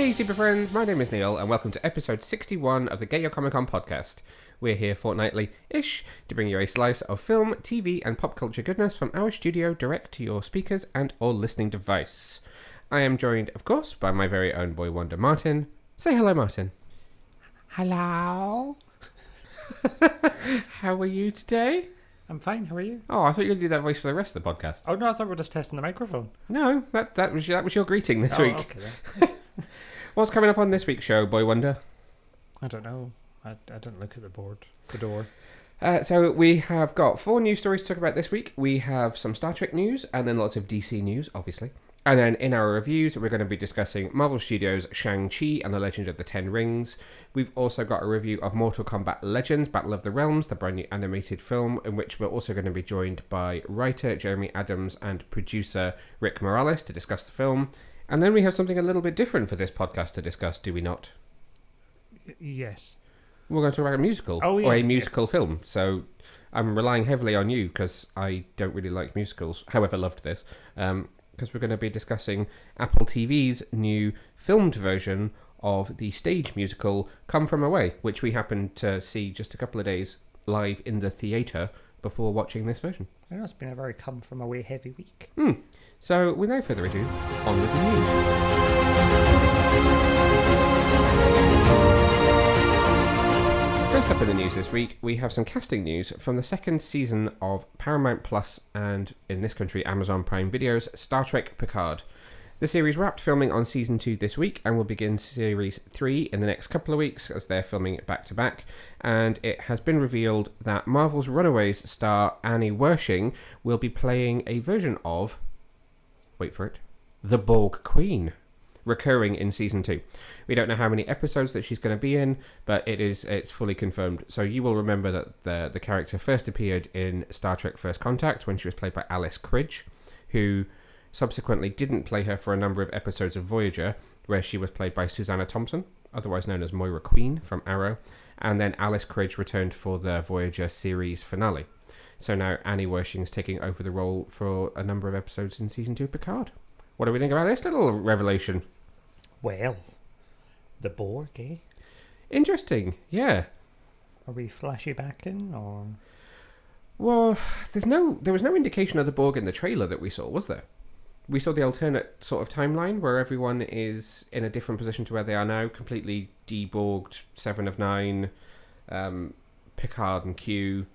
Hey super friends, my name is Neil and welcome to episode 61 of the GYCO Comic-Con podcast. We're here fortnightly-ish to bring you a slice of film, TV and pop culture goodness from our studio direct to your speakers and or listening device. I am joined, of course, by my very own boy wonder Martin. Say hello, Martin. Hello? How are you today? I'm fine, how are you? Oh, I thought you were going to do that voice for the rest of the podcast. Oh no, I thought we were just testing the microphone. No, that was your greeting this week. Okay then. What's coming up on this week's show, boy wonder? I don't know. I didn't look at the door. So we have got 4 news stories to talk about this week. We have some Star Trek news and then lots of DC news, obviously. And then in our reviews, we're going to be discussing Marvel Studios Shang-Chi and the Legend of the Ten Rings. We've also got a review of Mortal Kombat Legends, Battle of the Realms, the brand new animated film, in which we're also going to be joined by writer Jeremy Adams and producer Rick Morales to discuss the film. And then we have something a little bit different for this podcast to discuss, do we not? Yes. We're going to talk about a musical, or a musical film. So I'm relying heavily on you because I don't really like musicals, however loved this. Because we're going to be discussing Apple TV's new filmed version of the stage musical Come From Away, which we happened to see just a couple of days live in the theatre before watching this version. I know it's been a very come from away heavy week. So without further ado, on with the news. First up in the news this week, we have some casting news from the second season of Paramount Plus and, in this country, Amazon Prime Video's Star Trek Picard. The series wrapped filming on Season 2 this week and will begin Series 3 in the next couple of weeks as they're filming it back-to-back. And it has been revealed that Marvel's Runaways star Annie Wershing will be playing a version of, wait for it, the Borg Queen, recurring in Season 2. We don't know how many episodes that she's going to be in, but it's fully confirmed. So you will remember that the character first appeared in Star Trek First Contact when she was played by Alice Cridge, who subsequently didn't play her for a number of episodes of Voyager, where she was played by Susanna Thompson, otherwise known as Moira Queen from Arrow, and then Alice Cridge returned for the Voyager series finale. So now Annie Wershing is taking over the role for a number of episodes in Season 2 of Picard. What do we think about this little revelation? Well, the Borg, eh? Interesting, yeah. Are we flashy back in, or...? Well, there was no indication of the Borg in the trailer that we saw, was there? We saw the alternate sort of timeline where everyone is in a different position to where they are now, completely deborged, 7 of 9, Picard and Q,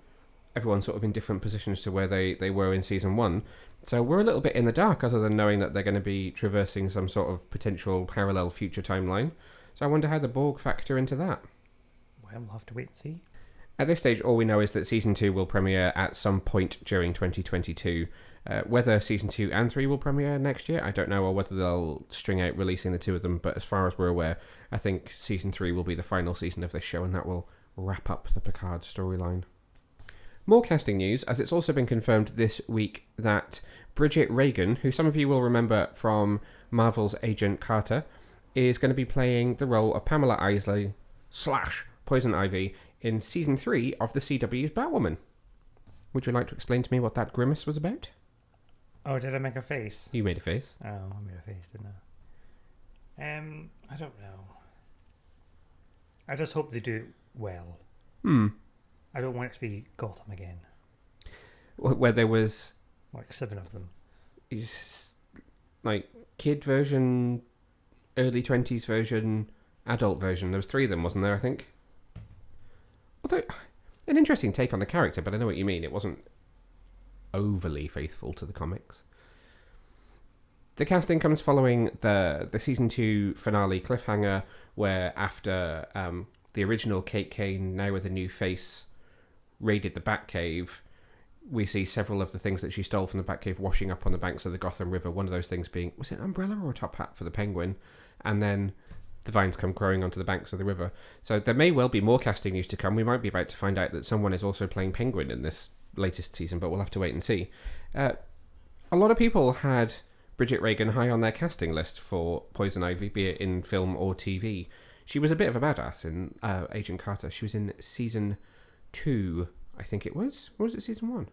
everyone sort of in different positions to where they were in Season 1. So we're a little bit in the dark other than knowing that they're going to be traversing some sort of potential parallel future timeline. So I wonder how the Borg factor into that. Well, we'll have to wait and see. At this stage, all we know is that Season 2 will premiere at some point during 2022. Whether Season 2 and 3 will premiere next year, I don't know, or whether they'll string out releasing the two of them. But as far as we're aware, I think Season 3 will be the final season of this show, and that will wrap up the Picard storyline. More casting news, as it's also been confirmed this week that Bridget Regan, who some of you will remember from Marvel's Agent Carter, is going to be playing the role of Pamela Isley / Poison Ivy in Season 3 of the CW's Batwoman. Would you like to explain to me what that grimace was about? Oh, did I make a face? You made a face. Oh, I made a face, didn't I? I don't know. I just hope they do it well. I don't want it to be Gotham again. Where there was... Like 7 of them. Like, kid version, early 20s version, adult version. There was 3 of them, wasn't there, I think? Although, an interesting take on the character, but I know what you mean. It wasn't overly faithful to the comics. The casting comes following the Season 2 finale cliffhanger, where after the original Kate Kane, now with a new face, raided the Batcave, we see several of the things that she stole from the Batcave washing up on the banks of the Gotham River. One of those things being, was it an umbrella or a top hat for the Penguin? And then the vines come growing onto the banks of the river. So there may well be more casting news to come. We might be about to find out that someone is also playing Penguin in this latest season, but we'll have to wait and see. A lot of people had Bridget Regan high on their casting list for Poison Ivy, be it in film or TV. She was a bit of a badass in Agent Carter. She was in Season 2, I think it was. Or was it Season 1?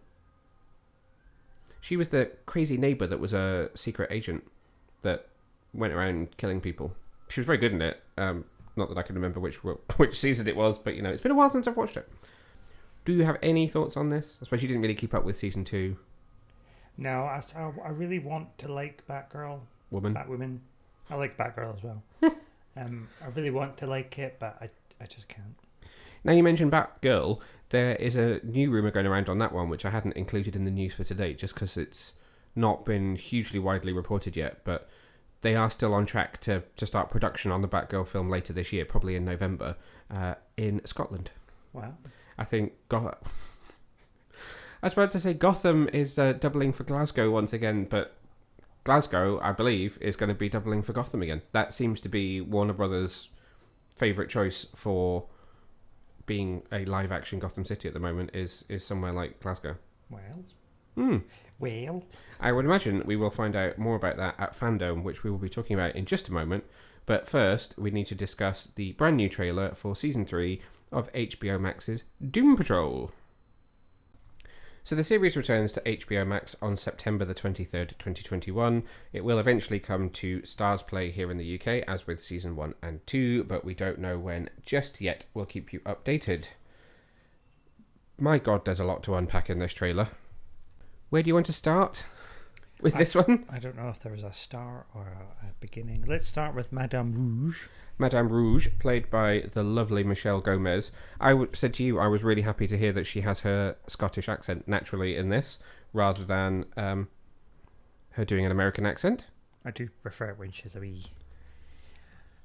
She was the crazy neighbour that was a secret agent that went around killing people. she was very good in it. Not that I can remember which season it was, but it's been a while since I've watched it. Do you have any thoughts on this? I suppose you didn't really keep up with season 2. No, I really want to like Batwoman. I like Batgirl as well. I really want to like it, but I just can't. Now you mentioned Batgirl, there is a new rumour going around on that one, which I hadn't included in the news for today, just because it's not been hugely widely reported yet, but they are still on track to start production on the Batgirl film later this year, probably in November, in Scotland. Wow. I think I was about to say Gotham is doubling for Glasgow once again, but Glasgow, I believe, is going to be doubling for Gotham again. That seems to be Warner Brothers' favourite choice for being a live-action Gotham City at the moment is somewhere like Glasgow. Well, I would imagine we will find out more about that at FanDome, which we will be talking about in just a moment. But first, we need to discuss the brand new trailer for Season 3 of HBO Max's Doom Patrol. So the series returns to HBO Max on September the 23rd, 2021. It will eventually come to Stars Play here in the UK, as with Season 1 and 2, but we don't know when just yet. We'll keep you updated. My God, there's a lot to unpack in this trailer. Where do you want to start with this one? I don't know if there was a start or a beginning. Let's start with Madame Rouge. Madame Rouge, played by the lovely Michelle Gomez. Said to you, I was really happy to hear that she has her Scottish accent naturally in this, rather than her doing an American accent. I do prefer it when she's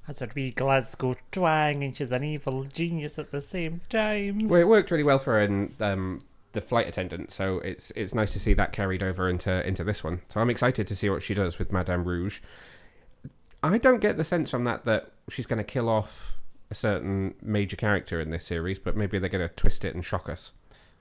has a wee Glasgow twang and she's an evil genius at the same time. Well, it worked really well for her in the flight attendant, so it's nice to see that carried over into this one. So I'm excited to see what she does with Madame Rouge. I don't get the sense from that she's going to kill off a certain major character in this series, but maybe they're going to twist it and shock us.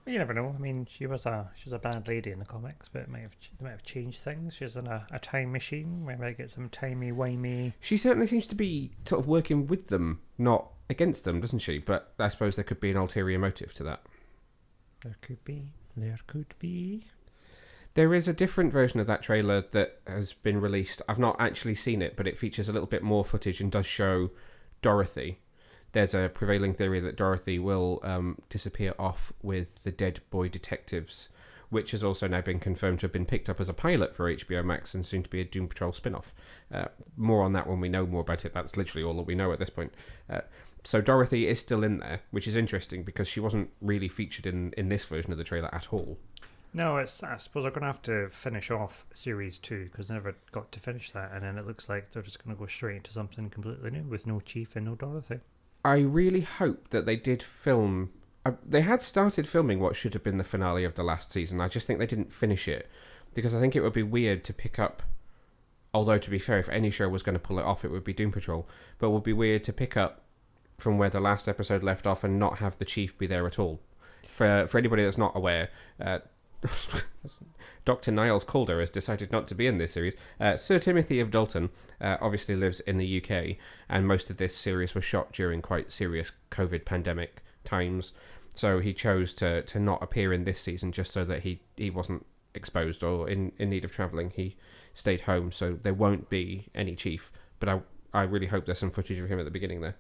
Well, you never know. I mean, she was a bad lady in the comics, but they might have changed things. She's in a time machine. We might get some timey-wimey. She certainly seems to be sort of working with them, not against them, doesn't she? But I suppose there could be an ulterior motive to that. There could be. There is a different version of that trailer that has been released. I've not actually seen it, but it features a little bit more footage and does show Dorothy. There's a prevailing theory that Dorothy will disappear off with the Dead Boy Detectives, which has also now been confirmed to have been picked up as a pilot for HBO Max and soon to be a Doom Patrol spin-off. More on that when we know more about it. That's literally all that we know at this point. So Dorothy is still in there, which is interesting because she wasn't really featured in this version of the trailer at all. No, I suppose they're going to have to finish off Series 2 because they never got to finish that, and then it looks like they're just going to go straight into something completely new with no Chief and no Dorothy. I really hope that they did film... they had started filming what should have been the finale of the last season. I just think they didn't finish it because I think it would be weird to pick up... Although, to be fair, if any show was going to pull it off, it would be Doom Patrol. But it would be weird to pick up from where the last episode left off and not have the Chief be there at all. For anybody that's not aware... Dr. Niles Calder has decided not to be in this series. Sir Timothy of Dalton obviously lives in the UK, and most of this series was shot during quite serious COVID pandemic times, so he chose to not appear in this season just so that he wasn't exposed or in need of travelling. He stayed home, so there won't be any Chief, but I really hope there's some footage of him at the beginning there.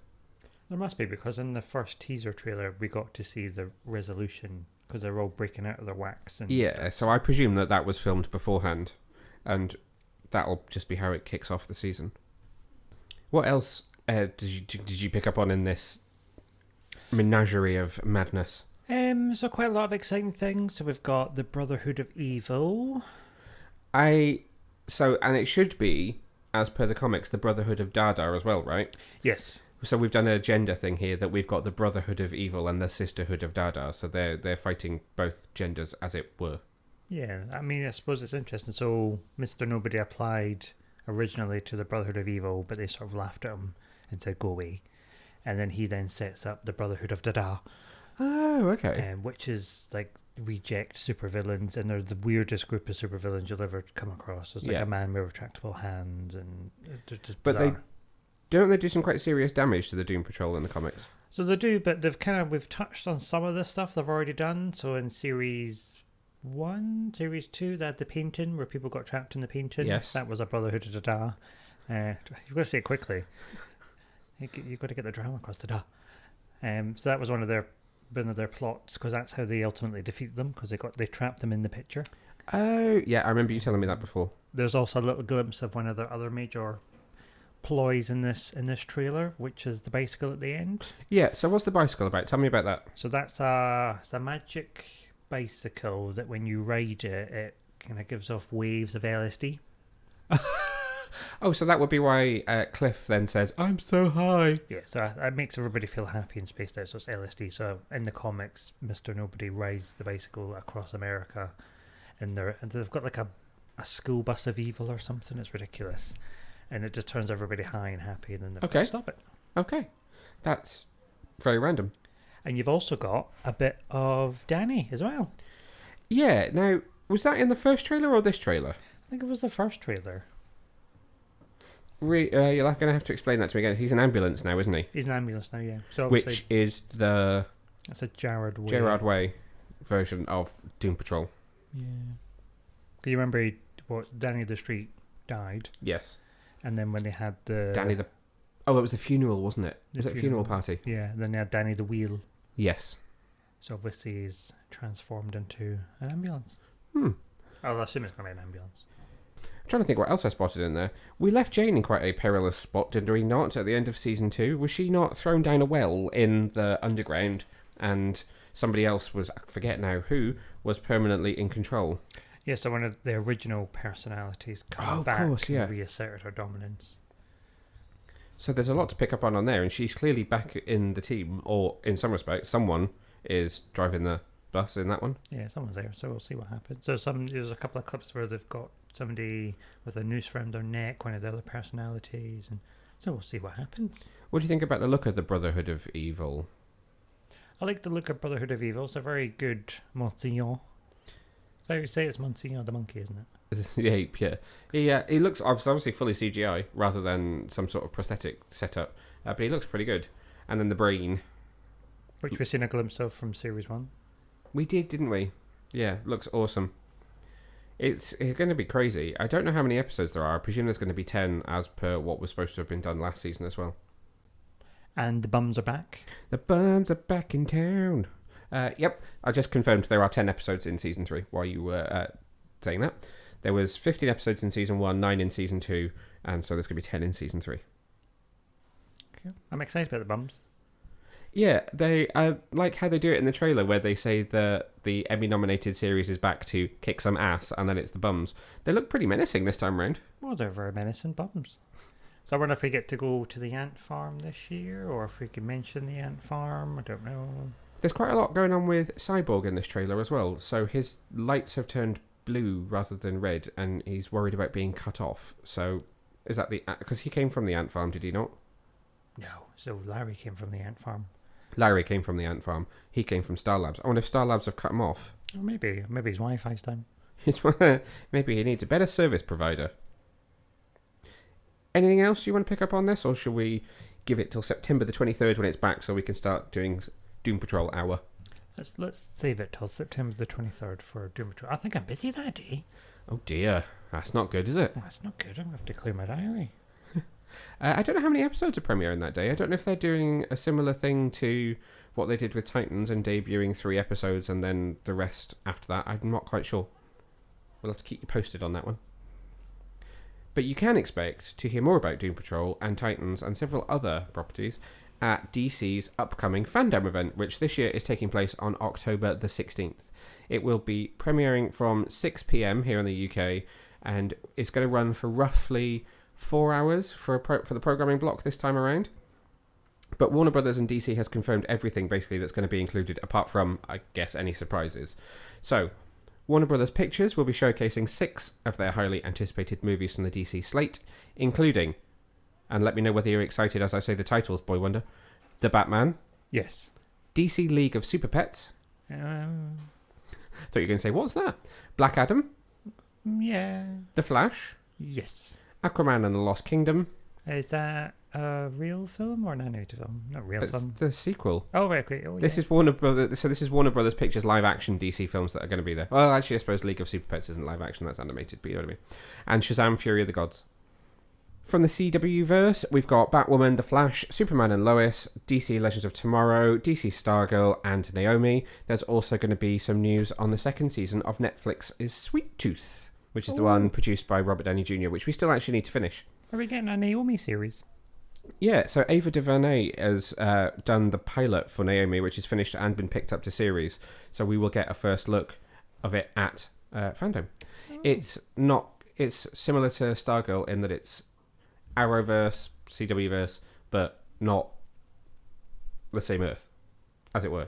There must be, because in the first teaser trailer we got to see the resolution because they're all breaking out of their wax and stuff. So I presume that was filmed beforehand, and that'll just be how it kicks off the season. What else did you pick up on in this menagerie of madness? So quite a lot of exciting things. So we've got the Brotherhood of Evil. And it should be, as per the comics, the Brotherhood of Dada as well, right? Yes. So we've done a gender thing here that we've got the Brotherhood of Evil and the Sisterhood of Dada. So they're fighting both genders, as it were. Yeah, I mean, I suppose it's interesting. So Mr. Nobody applied originally to the Brotherhood of Evil, but they sort of laughed at him and said, go away. And then he then sets up the Brotherhood of Dada. Oh, okay. Which is like reject supervillains, and they're the weirdest group of supervillains you'll ever come across. There's like a man with retractable hands, and they're just bizarre. Don't they do some quite serious damage to the Doom Patrol in the comics? So they do, but we've touched on some of the stuff they've already done. So in Series 1, Series 2, they had the painting where people got trapped in the painting. Yes. That was a Brotherhood of Dada. You've got to say it quickly. You've got to get the drama across to da. So that was one of their plots, because that's how they ultimately defeat them, because they trapped them in the picture. Oh, yeah, I remember you telling me that before. There's also a little glimpse of one of their other major ploys in this trailer, which is the bicycle at the end. Yeah, so what's the bicycle about? Tell me about that. So it's a magic bicycle that when you ride it, it kind of gives off waves of LSD. Oh, so that would be why Cliff then says, "I'm so high." Yeah, so it makes everybody feel happy and spaced out, so it's LSD. So in the comics, Mr. Nobody rides the bicycle across America, and they've got like a school bus of evil or something. It's ridiculous. And it just turns everybody high and happy, and then they've got to stop it. Okay. That's very random. And you've also got a bit of Danny as well. Yeah, now, was that in the first trailer or this trailer? I think it was the first trailer. You're going to have to explain that to me again. He's an ambulance now, isn't he? He's an ambulance now, yeah. So which is the... That's a Gerard Way version of Doom Patrol. Yeah. Do you remember Danny the Street died? Yes. And then when they had the... Oh, it was the funeral, wasn't it? Was it a funeral party? Yeah, then they had Danny the Wheel. Yes. So obviously he's transformed into an ambulance. I'll assume it's going to be an ambulance. I'm trying to think what else I spotted in there. We left Jane in quite a perilous spot, did we not, at the end of Season 2? Was she not thrown down a well in the underground and somebody else was, I forget now who, was permanently in control? Yeah, so one of the original personalities come back and reasserted her dominance. So there's a lot to pick up on there, and she's clearly back in the team, or in some respects, someone is driving the bus in that one. Yeah, someone's there, so we'll see what happens. So there's a couple of clips where they've got somebody with a noose around their neck, one of the other personalities, and so we'll see what happens. What do you think about the look of the Brotherhood of Evil? I like the look of Brotherhood of Evil. It's a very good Monsignor. So you say it's Monsignor the monkey, isn't it? The ape, yeah. He looks obviously fully CGI rather than some sort of prosthetic setup, but he looks pretty good. And then the brain, which we've seen a glimpse of from Series 1. We did, didn't we? Yeah, looks awesome. It's going to be crazy. I don't know how many episodes there are. I presume there's going to be 10 as per what was supposed to have been done last season as well. And the bums are back. The bums are back in town. Yep, I just confirmed there are 10 episodes in Season 3 while you were saying that. There was 15 episodes in Season 1, 9 in Season 2, and so there's going to be 10 in Season 3. Okay. I'm excited about the bums. Yeah, they like how they do it in the trailer where they say that the Emmy-nominated series is back to kick some ass, and then it's the bums. They look pretty menacing this time round. Well, they're very menacing bums. So I wonder if we get to go to the ant farm this year, or if we can mention the ant farm. I don't know. There's quite a lot going on with Cyborg in this trailer as well. So his lights have turned blue rather than red, and he's worried about being cut off. So is that because he came from the ant farm, did he not? No. So Larry came from the ant farm. Larry came from the ant farm. He came from Star Labs. I wonder if Star Labs have cut him off. Or maybe his Wi-Fi's down. Maybe he needs a better service provider. Anything else you want to pick up on this, or should we give it till September the 23rd when it's back so we can start doing Doom Patrol Hour? Let's save it till September the 23rd for Doom Patrol. I think I'm busy that day. Oh dear, that's not good, is it? Oh, that's not good. I'm going to have to clear my diary. I don't know how many episodes are premiering that day. I don't know if they're doing a similar thing to what they did with Titans and debuting 3 episodes and then the rest after that. I'm not quite sure. We'll have to keep you posted on that one. But you can expect to hear more about Doom Patrol and Titans and several other properties at DC's upcoming FanDome event, which this year is taking place on October the 16th. It will be premiering from 6 p.m. here in the UK, and it's going to run for roughly 4 hours for the programming block this time around. But Warner Brothers and DC has confirmed everything basically that's going to be included, apart from, I guess, any surprises. So, Warner Brothers Pictures will be showcasing 6 of their highly anticipated movies from the DC slate, including, and let me know whether you're excited as I say the titles, Boy Wonder, The Batman. Yes. DC League of Super Pets. Thought you were going to say, what's that? Black Adam. Yeah. The Flash. Yes. Aquaman and the Lost Kingdom. Is that a real film or an animated film? Not real film. The sequel. Oh, right, okay. Oh, this is Warner Brothers. So this is Warner Brothers Pictures live action DC films that are going to be there. Well, actually, I suppose League of Super Pets isn't live action. That's animated, but you know what I mean. And Shazam: Fury of the Gods. From the CW verse, we've got Batwoman, The Flash, Superman and Lois, DC Legends of Tomorrow, DC Stargirl, and Naomi. There's also going to be some news on the second season of Netflix's Sweet Tooth, which is the one produced by Robert Downey Jr., which we still actually need to finish. Are we getting a Naomi series? Yeah, so Ava DuVernay has done the pilot for Naomi, which is finished and been picked up to series. So we will get a first look of it at FanDome. It's similar to Stargirl in that it's Arrowverse, CWverse, but not the same Earth, as it were.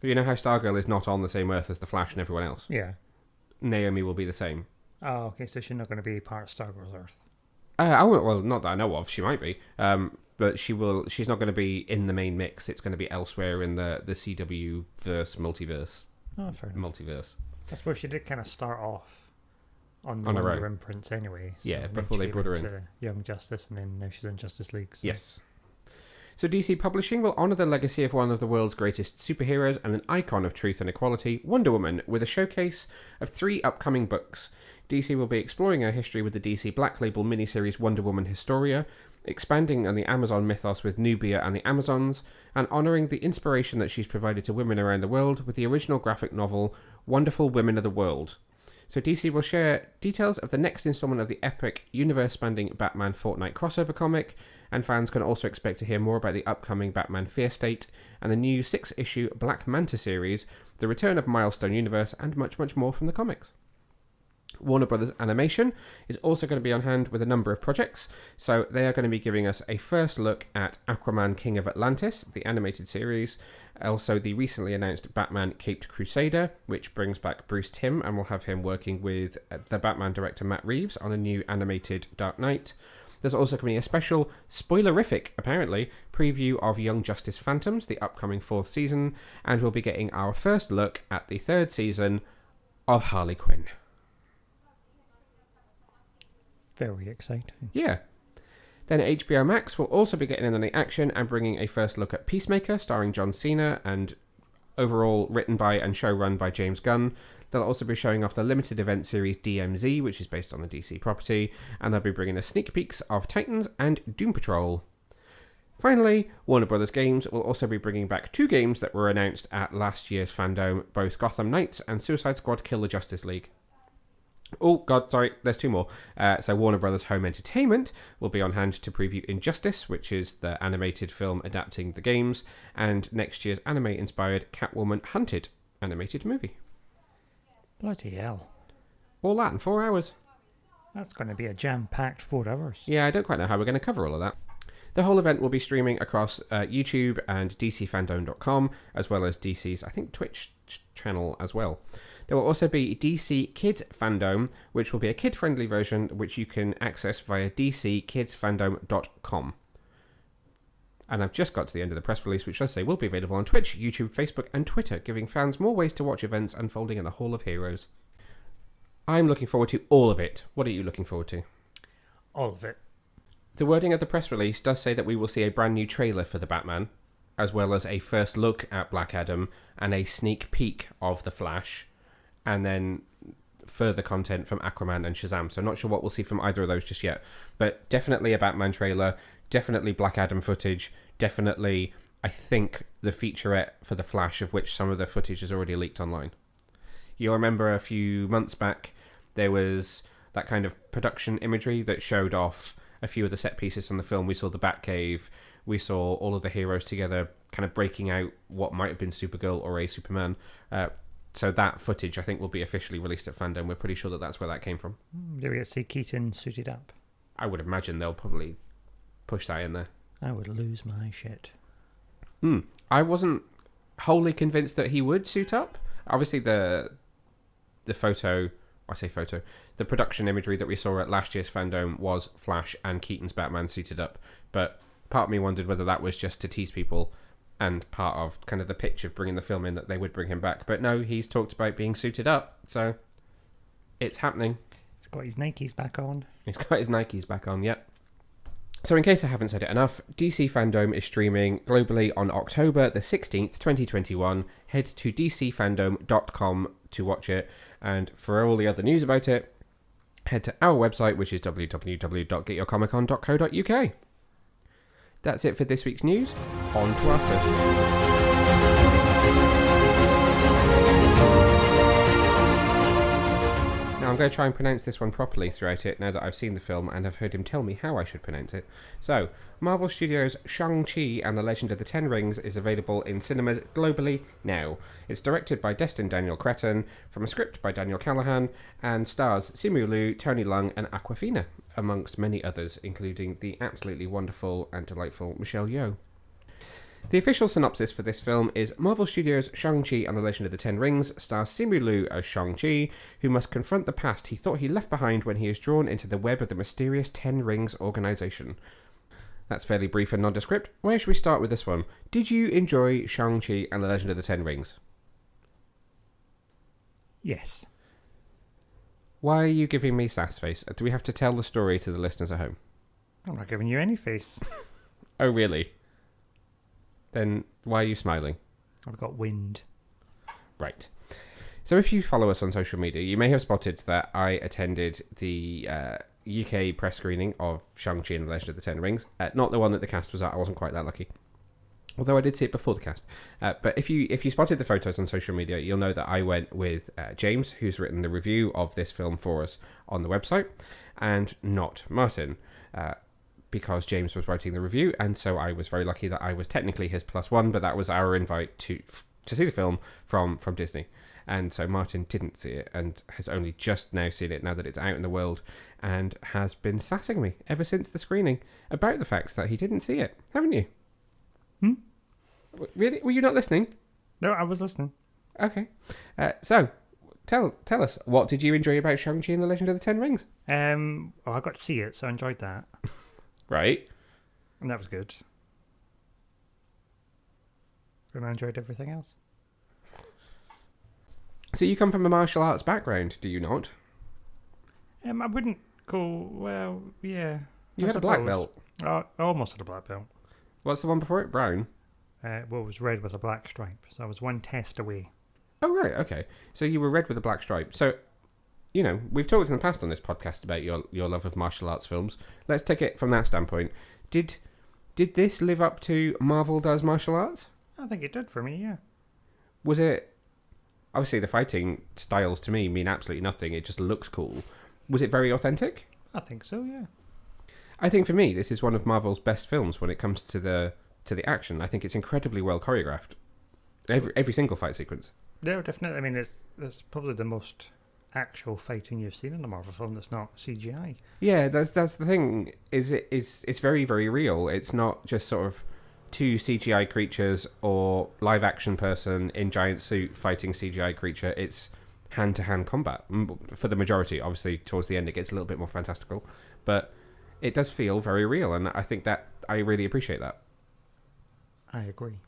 You know how Stargirl is not on the same Earth as the Flash and everyone else? Yeah. Naomi will be the same. Oh, okay, so she's not going to be part of Stargirl's Earth. Well, not that I know of. She might be, but she will. She's not going to be in the main mix. It's going to be elsewhere in the CW verse, multiverse. Oh, fair enough. Multiverse. That's where she did kind of start off on the On her Wonder own. imprints anyway. So Yeah, then before she they brought her went in. to Young Justice, and then now she's in Justice League. So. Yes. So DC Publishing will honour the legacy of one of the world's greatest superheroes and an icon of truth and equality, Wonder Woman, with a showcase of 3 upcoming books. DC will be exploring her history with the DC Black Label miniseries Wonder Woman Historia, expanding on the Amazon mythos with Nubia and the Amazons, and honouring the inspiration that she's provided to women around the world with the original graphic novel Wonderful Women of the World. So DC will share details of the next installment of the epic universe-spanning Batman Fortnite crossover comic, and fans can also expect to hear more about the upcoming Batman Fear State and the new 6-issue Black Manta series, the return of Milestone Universe, and much, much more from the comics. Warner Brothers Animation is also going to be on hand with a number of projects, so they are going to be giving us a first look at Aquaman King of Atlantis, the animated series, also the recently announced Batman Caped Crusader, which brings back Bruce Timm and will have him working with the Batman director Matt Reeves on a new animated Dark Knight. There's also going to be a special, spoilerific apparently, preview of Young Justice Phantoms, the upcoming 4th season, and we'll be getting our first look at the 3rd season of Harley Quinn. Very exciting. Yeah. Then HBO Max will also be getting in on the action and bringing a first look at Peacemaker, starring John Cena, and overall written by and showrun by James Gunn. They'll also be showing off the limited event series DMZ, which is based on the DC property, and they'll be bringing us sneak peeks of Titans and Doom Patrol. Finally, Warner Brothers Games will also be bringing back 2 games that were announced at last year's FanDome, both Gotham Knights and Suicide Squad Kill the Justice League. Oh, God, sorry, there's 2 more. So Warner Brothers Home Entertainment will be on hand to preview Injustice, which is the animated film adapting the games, and next year's anime-inspired Catwoman Hunted animated movie. Bloody hell. All that in 4 hours. That's going to be a jam-packed 4 hours. Yeah, I don't quite know how we're going to cover all of that. The whole event will be streaming across YouTube and DCFanDome.com, as well as DC's, I think, Twitch channel as well. There will also be DC Kids FanDome, which will be a kid-friendly version which you can access via DCKidsFanDome.com. And I've just got to the end of the press release, which does say will be available on Twitch, YouTube, Facebook, and Twitter, giving fans more ways to watch events unfolding in the Hall of Heroes. I'm looking forward to all of it. What are you looking forward to? All of it. The wording of the press release does say that we will see a brand new trailer for the Batman, as well as a first look at Black Adam and a sneak peek of The Flash, and then further content from Aquaman and Shazam. So I'm not sure what we'll see from either of those just yet, but definitely a Batman trailer, definitely Black Adam footage, definitely, I think, the featurette for The Flash, of which some of the footage is already leaked online. You'll remember a few months back, there was that kind of production imagery that showed off a few of the set pieces from the film. We saw the Batcave, we saw all of the heroes together kind of breaking out what might have been Supergirl or a Superman. So that footage, I think, will be officially released at FanDome. We're pretty sure that that's where that came from. Do we get to see Keaton suited up? I would imagine they'll probably push that in there. I would lose my shit. I wasn't wholly convinced that he would suit up. Obviously, the production imagery that we saw at last year's FanDome was Flash and Keaton's Batman suited up. But part of me wondered whether that was just to tease people and part of kind of the pitch of bringing the film in, that they would bring him back. But no, he's talked about being suited up, so it's happening. He's got his Nikes back on. He's got his Nikes back on, yep. So in case I haven't said it enough, DC FanDome is streaming globally on October the 16th, 2021. Head to DCFanDome.com to watch it. And for all the other news about it, head to our website, which is www.getyourcomiccon.co.uk. That's it for this week's news. On to our first news. Now I'm going to try and pronounce this one properly throughout it now that I've seen the film and have heard him tell me how I should pronounce it. So, Marvel Studios Shang-Chi and the Legend of the Ten Rings is available in cinemas globally now. It's directed by Destin Daniel Cretton, from a script by Daniel Callahan, and stars Simu Liu, Tony Leung and Aquafina, amongst many others, including the absolutely wonderful and delightful Michelle Yeoh. The official synopsis for this film is Marvel Studios' Shang-Chi and the Legend of the Ten Rings stars Simu Liu as Shang-Chi, who must confront the past he thought he left behind when he is drawn into the web of the mysterious Ten Rings organisation. That's fairly brief and nondescript. Where should we start with this one? Did you enjoy Shang-Chi and the Legend of the Ten Rings? Yes. Why are you giving me sass face? Do we have to tell the story to the listeners at home? I'm not giving you any face. Oh, really? Then why are you smiling? I've got wind. Right. So if you follow us on social media, you may have spotted that I attended the UK press screening of Shang-Chi and the Legend of the Ten Rings. Not the one that the cast was at. I wasn't quite that lucky. Although I did see it before the cast. But if you spotted the photos on social media, you'll know that I went with James, who's written the review of this film for us on the website, and not Martin. Because James was writing the review, and so I was very lucky that I was technically his plus one, but that was our invite to see the film from Disney. And so Martin didn't see it and has only just now seen it now that it's out in the world, and has been sassing me ever since the screening about the fact that he didn't see it. Haven't you? Really? Were you not listening? No, I was listening. Okay. So tell us, what did you enjoy about Shang-Chi and the Legend of the Ten Rings? Well, I got to see it, so I enjoyed that. Right. And that was good. And I enjoyed everything else. So you come from a martial arts background, do you not? I wouldn't go, well, yeah. You had a black belt. I almost had a black belt. What's the one before it? Brown? Well, it was red with a black stripe, so I was one test away. Oh, right, okay. So you were red with a black stripe. So, you know, we've talked in the past on this podcast about your love of martial arts films. Let's take it from that standpoint. Did this live up to Marvel Does Martial Arts? I think it did for me, yeah. Was it... Obviously, the fighting styles to me mean absolutely nothing. It just looks cool. Was it very authentic? I think so, yeah. I think for me, this is one of Marvel's best films when it comes to the action. I think it's incredibly well choreographed. Every single fight sequence. Yeah, definitely. I mean, it's probably the most actual fighting you've seen in a Marvel film that's not CGI. Yeah, that's the thing. It's very, very real. It's not just sort of two CGI creatures or live action person in giant suit fighting CGI creature. It's hand-to-hand combat for the majority. Obviously, towards the end, it gets a little bit more fantastical, but it does feel very real, and I think that I really appreciate that. I agree.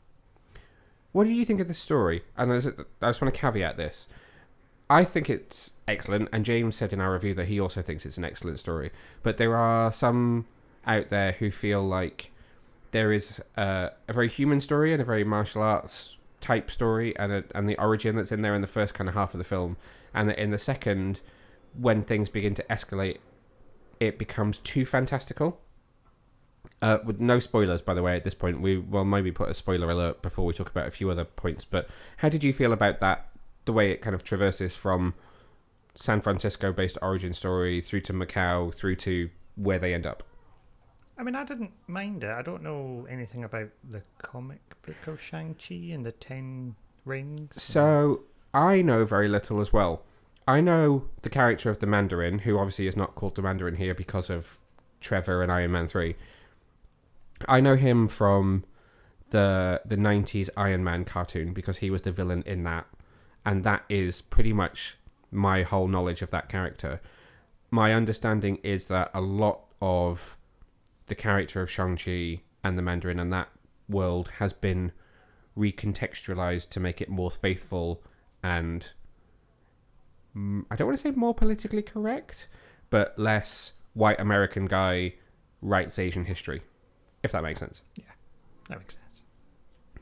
What do you think of the story? And I just want to caveat this. I think it's excellent, and James said in our review that he also thinks it's an excellent story. But there are some out there who feel like there is a very human story and a very martial arts type story, and the origin that's in there in the first kind of half of the film, and that in the second, when things begin to escalate, it becomes too fantastical. With no spoilers, by the way, at this point. We will maybe put a spoiler alert before we talk about a few other points. But how did you feel about that? The way it kind of traverses from San Francisco-based origin story through to Macau, through to where they end up. I mean, I didn't mind it. I don't know anything about the comic book of Shang-Chi and the Ten Rings. So I know very little as well. I know the character of the Mandarin, who obviously is not called the Mandarin here because of Trevor and Iron Man 3. I know him from the 90s Iron Man cartoon because he was the villain in that. And that is pretty much my whole knowledge of that character. My understanding is that a lot of the character of Shang-Chi and the Mandarin and that world has been recontextualized to make it more faithful and, I don't want to say more politically correct, but less white American guy writes Asian history, if that makes sense. Yeah, that makes sense.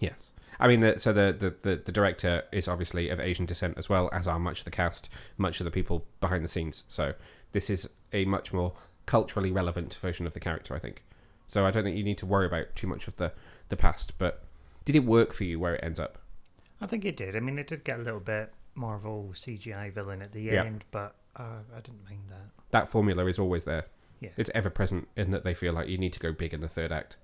Yes. I mean, the director is obviously of Asian descent as well, as are much of the cast, much of the people behind the scenes. So this is a much more culturally relevant version of the character, I think. So I don't think you need to worry about too much of the past. But did it work for you where it ends up? I think it did. I mean, it did get a little bit Marvel CGI villain at the end, but I didn't mind that. That formula is always there. Yeah. It's ever present in that they feel like you need to go big in the third act.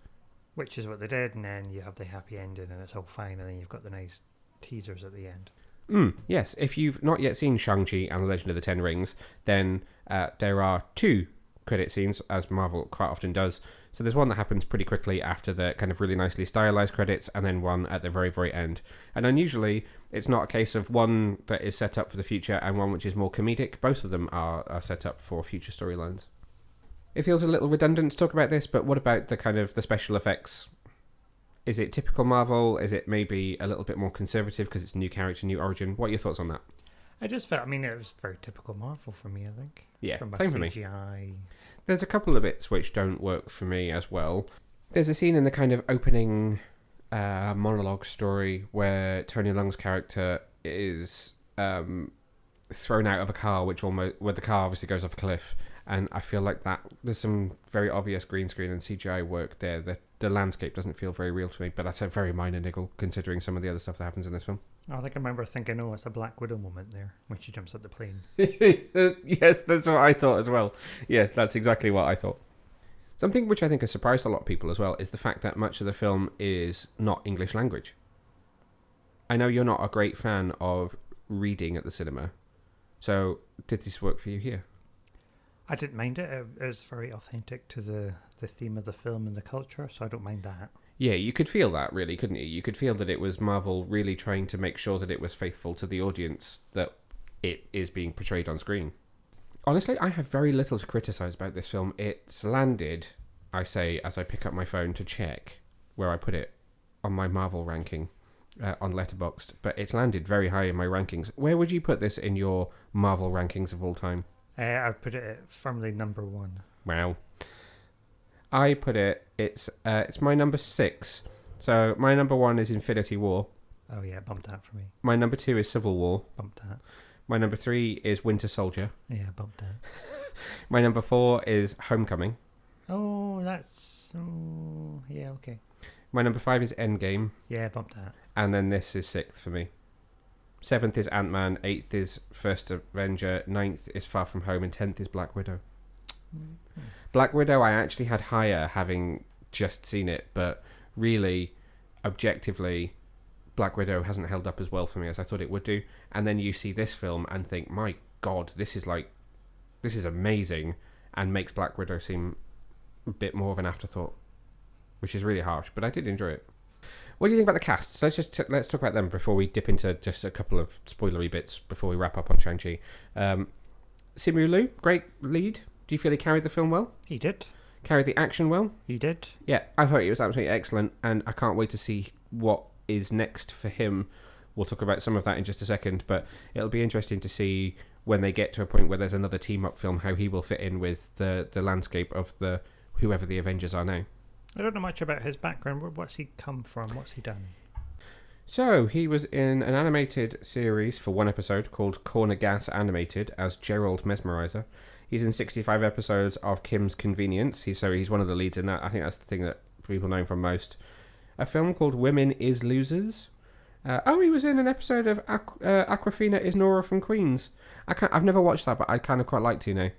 Which is what they did, and then you have the happy ending and it's all fine, and then you've got the nice teasers at the end. Yes, if you've not yet seen Shang-Chi and the Legend of the Ten Rings, then there are 2 credit scenes, as Marvel quite often does. So there's one that happens pretty quickly after the kind of really nicely stylized credits, and then one at the very, very end. And unusually, it's not a case of one that is set up for the future and one which is more comedic. Both of them are set up for future storylines. It feels a little redundant to talk about this, but what about the kind of the special effects? Is it typical Marvel? Is it maybe a little bit more conservative because it's a new character, new origin? What are your thoughts on that? I just felt, I mean, it was very typical Marvel for me, I think. Yeah, from same for me. CGI. There's a couple of bits which don't work for me as well. There's a scene in the kind of opening monologue story where Tony Leung's character is thrown out of a car, where the car obviously goes off a cliff, and I feel like that there's some very obvious green screen and CGI work there. The landscape doesn't feel very real to me, but that's a very minor niggle considering some of the other stuff that happens in this film. I think I remember thinking, oh, it's a Black Widow moment there when she jumps at the plane. Yes, that's what I thought as well. Yeah, that's exactly what I thought. Something which I think has surprised a lot of people as well is the fact that much of the film is not English language. I know you're not a great fan of reading at the cinema, so did this work for you here? I didn't mind it. It was very authentic to the theme of the film and the culture, so I don't mind that. Yeah, you could feel that, really, couldn't you? You could feel that it was Marvel really trying to make sure that it was faithful to the audience that it is being portrayed on screen. Honestly, I have very little to criticise about this film. It's landed, I say, as I pick up my phone to check where I put it on my Marvel ranking on Letterboxd, but it's landed very high in my rankings. Where would you put this in your Marvel rankings of all time? I put it at firmly number 1. Wow. I put it's my number 6. So my number 1 is Infinity War. Oh yeah, bumped that for me. My number 2 is Civil War. Bumped that. My number 3 is Winter Soldier. Yeah, bumped that. My number 4 is Homecoming. Oh, yeah, okay. My number 5 is Endgame. Yeah, bumped that. And then this is 6th for me. 7th is Ant-Man, 8th is First Avenger, 9th is Far From Home, and 10th is Black Widow. Mm-hmm. Black Widow I actually had higher, having just seen it, but really, objectively, Black Widow hasn't held up as well for me as I thought it would do. And then you see this film and think, my God, this is amazing, and makes Black Widow seem a bit more of an afterthought, which is really harsh, but I did enjoy it. What do you think about the cast? So let's talk about them before we dip into just a couple of spoilery bits before we wrap up on Shang-Chi. Simu Liu, great lead. Do you feel he carried the film well? He did. Carried the action well? He did. Yeah, I thought it was absolutely excellent, and I can't wait to see what is next for him. We'll talk about some of that in just a second, but it'll be interesting to see when they get to a point where there's another team-up film, how he will fit in with the landscape of whoever the Avengers are now. I don't know much about his background. What's he come from? What's he done? So, he was in an animated series for one episode called Corner Gas Animated as Gerald Mesmerizer. He's in 65 episodes of Kim's Convenience. He's one of the leads in that. I think that's the thing that people know him from most. A film called Women is Losers. He was in an episode of Aquafina is Nora from Queens. I've never watched that, but I kind of quite like to now.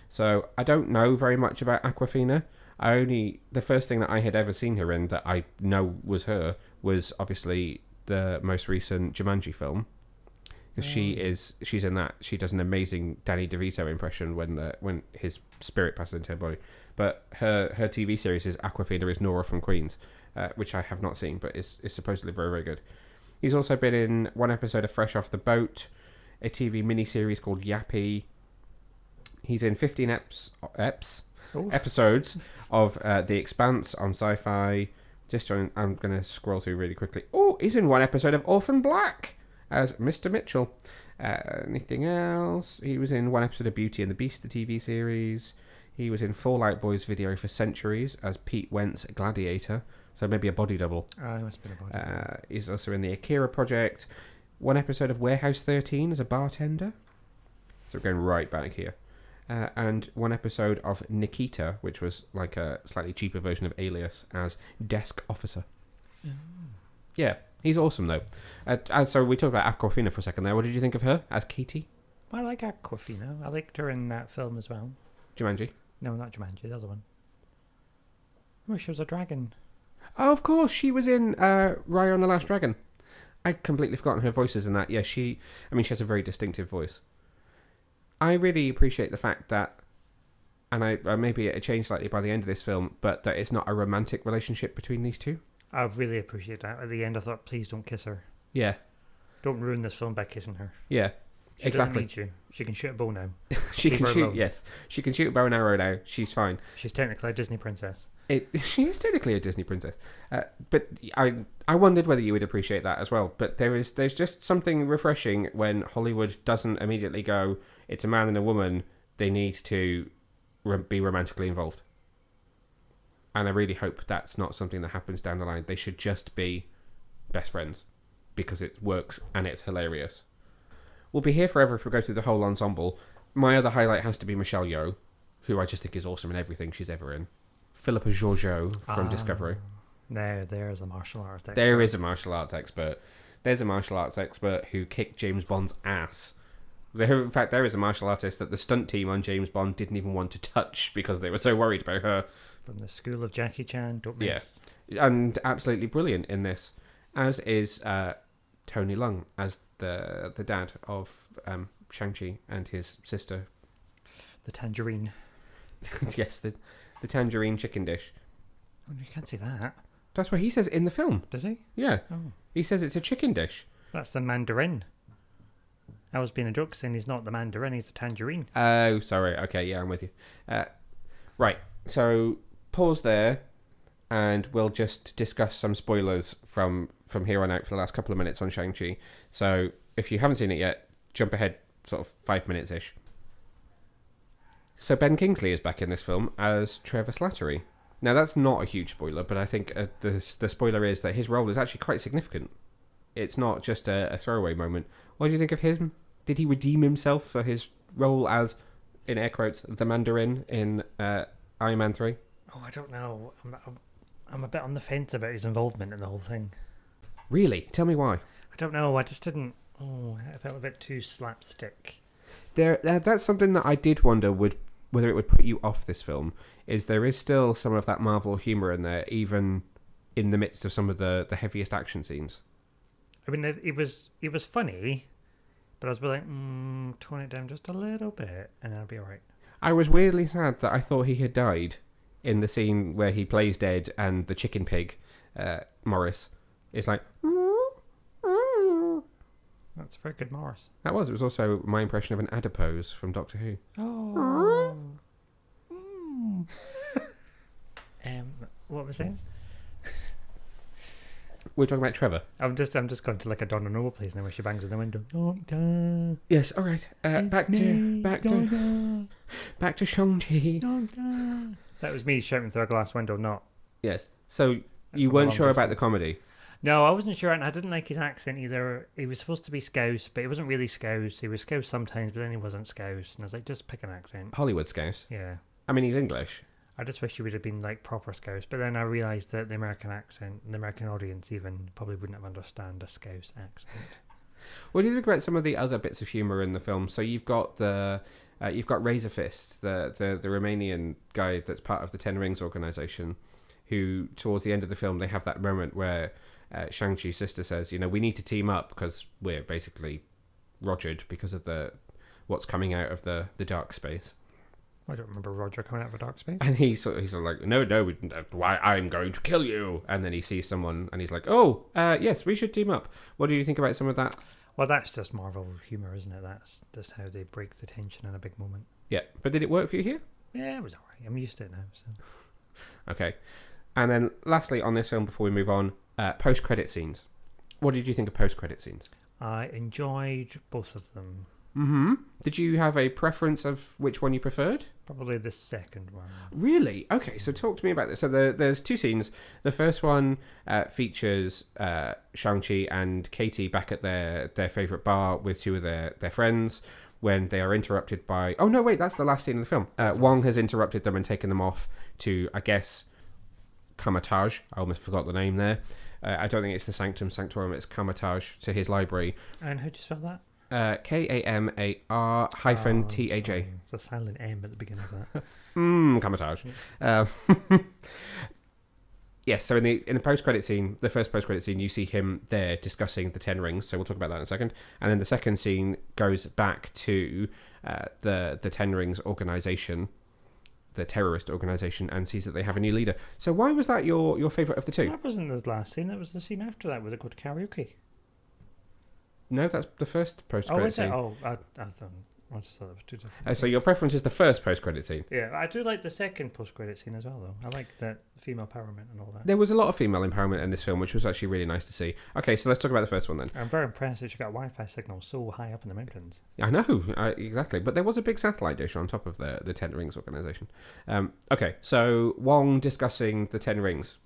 So, I don't know very much about Aquafina. The first thing that I had ever seen her in that I know was her was obviously the most recent Jumanji film. She's in that. She does an amazing Danny DeVito impression when his spirit passes into her body. But her TV series is Aquafina is Nora from Queens, which I have not seen, but is supposedly very, very good. He's also been in one episode of Fresh Off the Boat, a TV miniseries called Yappy. He's in 15 episodes of The Expanse on Sci-Fi. I'm going to scroll through really quickly. Oh, he's in one episode of Orphan Black as Mr. Mitchell. Anything else? He was in one episode of Beauty and the Beast, the TV series. He was in Fallout Boy's video for Centuries as Pete Wentz Gladiator, so maybe a body double. Oh, he must have been a body double. He's also in the Akira Project. One episode of Warehouse 13 as a bartender. So we're going right back here. And one episode of Nikita, which was like a slightly cheaper version of Alias, as desk officer. Mm. Yeah, he's awesome though. So we talked about Aquafina for a second there. What did you think of her as Katie? I like Aquafina. I liked her in that film as well. Jumanji? No, not Jumanji, the other one. Oh, she was a dragon. Oh, of course, she was in Raya and the Last Dragon. I'd completely forgotten her voices in that. Yeah, she has a very distinctive voice. I really appreciate the fact that, and maybe it changed slightly by the end of this film, but that it's not a romantic relationship between these two. I really appreciate that. At the end, I thought, please don't kiss her. Yeah. Don't ruin this film by kissing her. Yeah, she exactly. Doesn't need you. She can shoot a bow now. She can shoot. Yes, she can shoot a bow and arrow now. She's fine. She's technically a Disney princess. She is technically a Disney princess, but I wondered whether you would appreciate that as well. But there's just something refreshing when Hollywood doesn't immediately go, it's a man and a woman, they need to be romantically involved. And I really hope that's not something that happens down the line. They should just be best friends because it works and it's hilarious. We'll be here forever if we go through the whole ensemble. My other highlight has to be Michelle Yeoh, who I just think is awesome in everything she's ever in. Philippa Georgiou from Discovery. There's a martial arts expert. There is a martial arts expert. There's a martial arts expert who kicked James Bond's ass. In fact, there is a martial artist that the stunt team on James Bond didn't even want to touch because they were so worried about her. From the school of Jackie Chan, don't miss. Yeah, and absolutely brilliant in this, as is Tony Leung as the dad of Shang-Chi and his sister. The tangerine. Yes, the tangerine chicken dish. Oh, you can't say that. That's what he says in the film. Does he? Yeah. Oh. He says it's a chicken dish. That's the mandarin. I was being a joke saying he's not the mandarin, he's the tangerine. Oh, sorry. Okay, yeah, I'm with you. Right, so pause there and we'll just discuss some spoilers from here on out for the last couple of minutes on Shang-Chi. So if you haven't seen it yet, jump ahead sort of 5 minutes-ish. So Ben Kingsley is back in this film as Trevor Slattery. Now, that's not a huge spoiler, but I think the spoiler is that his role is actually quite significant. It's not just a throwaway moment. What do you think of him? Did he redeem himself for his role as, in air quotes, the Mandarin in Iron Man 3? Oh, I don't know. I'm a bit on the fence about his involvement in the whole thing. Really? Tell me why. I don't know. I just didn't... Oh, I felt a bit too slapstick. That's something that I did wonder whether it would put you off this film, is there is still some of that Marvel humour in there, even in the midst of some of the heaviest action scenes. I mean, it was funny, but I was like, tone it down just a little bit, and I'll be alright. I was weirdly sad that I thought he had died in the scene where he plays dead and the chicken pig, Morris, is like... That's a very good Morris. It was also my impression of an adipose from Doctor Who. Oh. What was it? We're talking about Trevor. I'm just going to like a Donna Noble place now where she bangs on the window. Yes, all right. Back to Shang-Chi. That was me shouting through a glass window, not. Yes. So you weren't sure about the comedy? No, I wasn't sure, and I didn't like his accent either. He was supposed to be Scouse, but he wasn't really Scouse. He was Scouse sometimes, but then he wasn't Scouse. And I was like, just pick an accent. Hollywood Scouse. Yeah. I mean, he's English. I just wish he would have been like proper Scouse, but then I realised that the American accent, the American audience even, probably wouldn't have understood a Scouse accent. What do you think about some of the other bits of humour in the film? So you've got Razor Fist, the Romanian guy that's part of the Ten Rings organisation, who towards the end of the film they have that moment where Shang-Chi's sister says, we need to team up because we're basically rogered because of what's coming out of the dark space. I don't remember Roger coming out of a dark space. And he's sort of like, no, why, I'm going to kill you. And then he sees someone and he's like, oh, yes, we should team up. What do you think about some of that? Well, that's just Marvel humour, isn't it? That's just how they break the tension in a big moment. Yeah, but did it work for you here? Yeah, it was alright. I'm used to it now. So. Okay. And then lastly on this film, before we move on, post-credit scenes. What did you think of post-credit scenes? I enjoyed both of them. Mm-hmm. Did you have a preference of which one you preferred? Probably the second one. Really? Okay, so talk to me about this. So there's two scenes. The first one features Shang-Chi and Katie back at their favourite bar with two of their friends when they are interrupted by... Oh, no, wait, that's the last scene of the film. Wong has interrupted them and taken them off to, I guess, Kamatage. I almost forgot the name there. I don't think it's the Sanctum Sanctorum, it's Kamatage, to his library. And how'd you spell that? Kamar-Taj. It's a silent M at the beginning of that. Kamatage. Yes, so in the post-credit scene, the first post-credit scene, you see him there discussing the Ten Rings, so we'll talk about that in a second. And then the second scene goes back to the Ten Rings organisation, the terrorist organisation, and sees that they have a new leader. So why was that your favourite of the two? That wasn't the last scene, that was the scene after that where they go to karaoke. No, that's the first post-credit scene. Oh, I just thought it was two different. So your preference is the first post-credit scene? Yeah, I do like the second post-credit scene as well, though. I like the female empowerment and all that. There was a lot of female empowerment in this film, which was actually really nice to see. Okay, so let's talk about the first one then. I'm very impressed that she got Wi-Fi signal so high up in the mountains. I know, exactly. But there was a big satellite dish on top of the Ten Rings organisation. Okay, so Wong discussing the Ten Rings.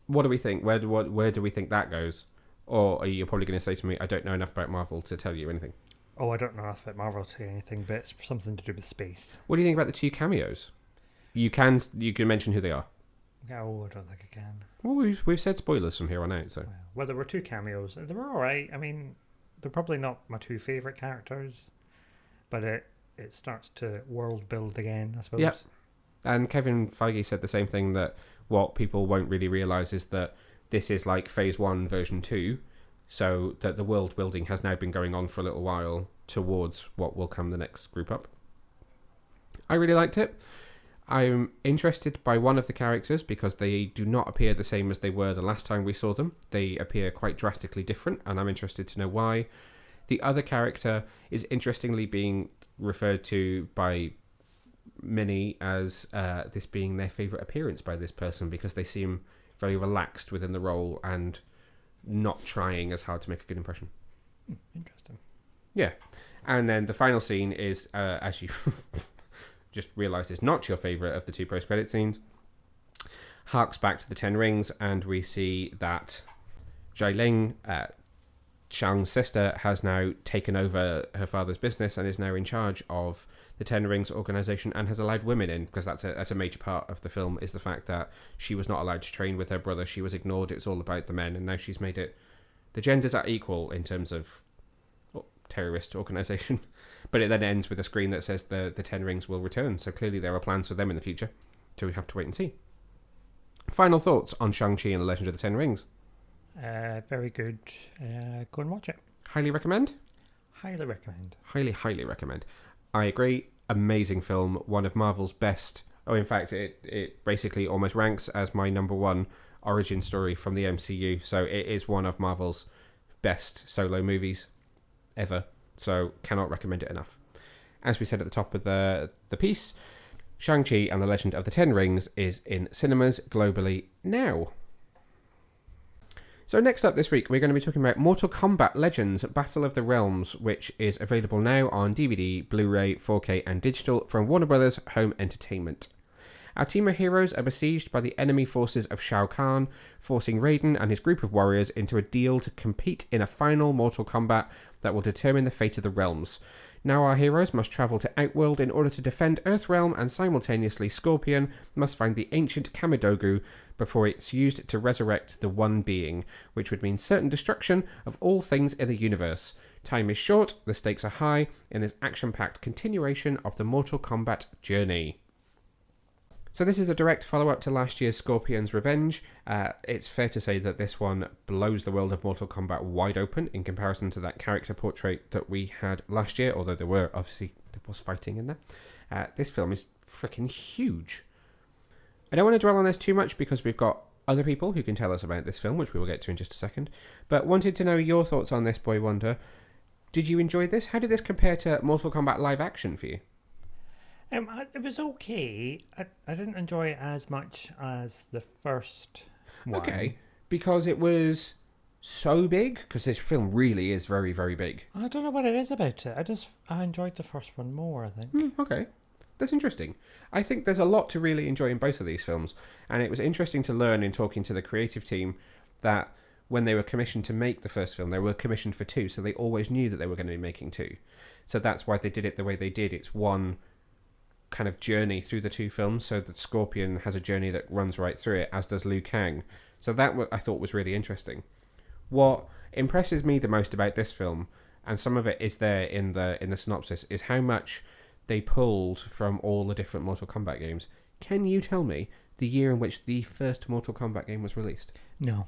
What do we think? Where do we think that goes? Or are you probably going to say to me, I don't know enough about Marvel to tell you anything? Oh, I don't know enough about Marvel to say anything, but it's something to do with space. What do you think about the two cameos? You can mention who they are. Oh, I don't think I can. Well, we've said spoilers from here on out, so... Well, there were two cameos. They were alright. I mean, they're probably not my two favourite characters, but it starts to world build again, I suppose. Yep. And Kevin Feige said the same thing, that what people won't really realise is that this is like Phase 1 version 2, so that the world building has now been going on for a little while towards what will come the next group up. I really liked it. I'm interested by one of the characters because they do not appear the same as they were the last time we saw them. They appear quite drastically different, and I'm interested to know why. The other character is interestingly being referred to by many as this being their favourite appearance by this person, because they seem very relaxed within the role and not trying as hard to make a good impression. Interesting. Yeah. And then the final scene is, as you just realised, is not your favourite of the two post-credit scenes, harks back to the Ten Rings, and we see that Xialing, Shang's sister, has now taken over her father's business and is now in charge of the Ten Rings organisation and has allowed women in, because that's a major part of the film, is the fact that she was not allowed to train with her brother. She was ignored. It was all about the men, and now she's made it... The genders are equal in terms of terrorist organisation. But it then ends with a screen that says the Ten Rings will return, so clearly there are plans for them in the future. So we have to wait and see. Final thoughts on Shang-Chi and the Legend of the Ten Rings? Very good. Go and watch it. Highly recommend? Highly recommend. Highly, highly recommend. I agree. Amazing film. One of Marvel's best. Oh, in fact, it basically almost ranks as my number one origin story from the MCU. So it is one of Marvel's best solo movies ever. So cannot recommend it enough. As we said at the top of the piece, Shang-Chi and the Legend of the Ten Rings is in cinemas globally now. So next up this week, we're going to be talking about Mortal Kombat Legends Battle of the Realms, which is available now on DVD, Blu-ray, 4K and digital from Warner Bros. Home Entertainment. Our team of heroes are besieged by the enemy forces of Shao Kahn, forcing Raiden and his group of warriors into a deal to compete in a final Mortal Kombat that will determine the fate of the realms. Now our heroes must travel to Outworld in order to defend Earthrealm, and simultaneously Scorpion must find the ancient Kamidogu before it's used to resurrect the One Being, which would mean certain destruction of all things in the universe. Time is short, the stakes are high, in this action-packed continuation of the Mortal Kombat journey. So this is a direct follow-up to last year's Scorpion's Revenge. It's fair to say that this one blows the world of Mortal Kombat wide open in comparison to that character portrait that we had last year, although there was fighting in there. This film is freaking huge. I don't want to dwell on this too much because we've got other people who can tell us about this film, which we will get to in just a second, but wanted to know your thoughts on this, Boy Wonder. Did you enjoy this? How did this compare to Mortal Kombat live action for you? It was okay. I didn't enjoy it as much as the first one. Okay, because it was so big, because this film really is very, very big. I don't know what it is about it. I enjoyed the first one more, I think. Okay. That's interesting. I think there's a lot to really enjoy in both of these films, and it was interesting to learn in talking to the creative team that when they were commissioned to make the first film, they were commissioned for 2, so they always knew that they were going to be making 2. So that's why they did it the way they did. It's one kind of journey through the 2 films, so that Scorpion has a journey that runs right through it, as does Liu Kang. So that I thought was really interesting. What impresses me the most about this film, and some of it is there in the synopsis, is how much they pulled from all the different Mortal Kombat games. Can you tell me the year in which the first Mortal Kombat game was released? No.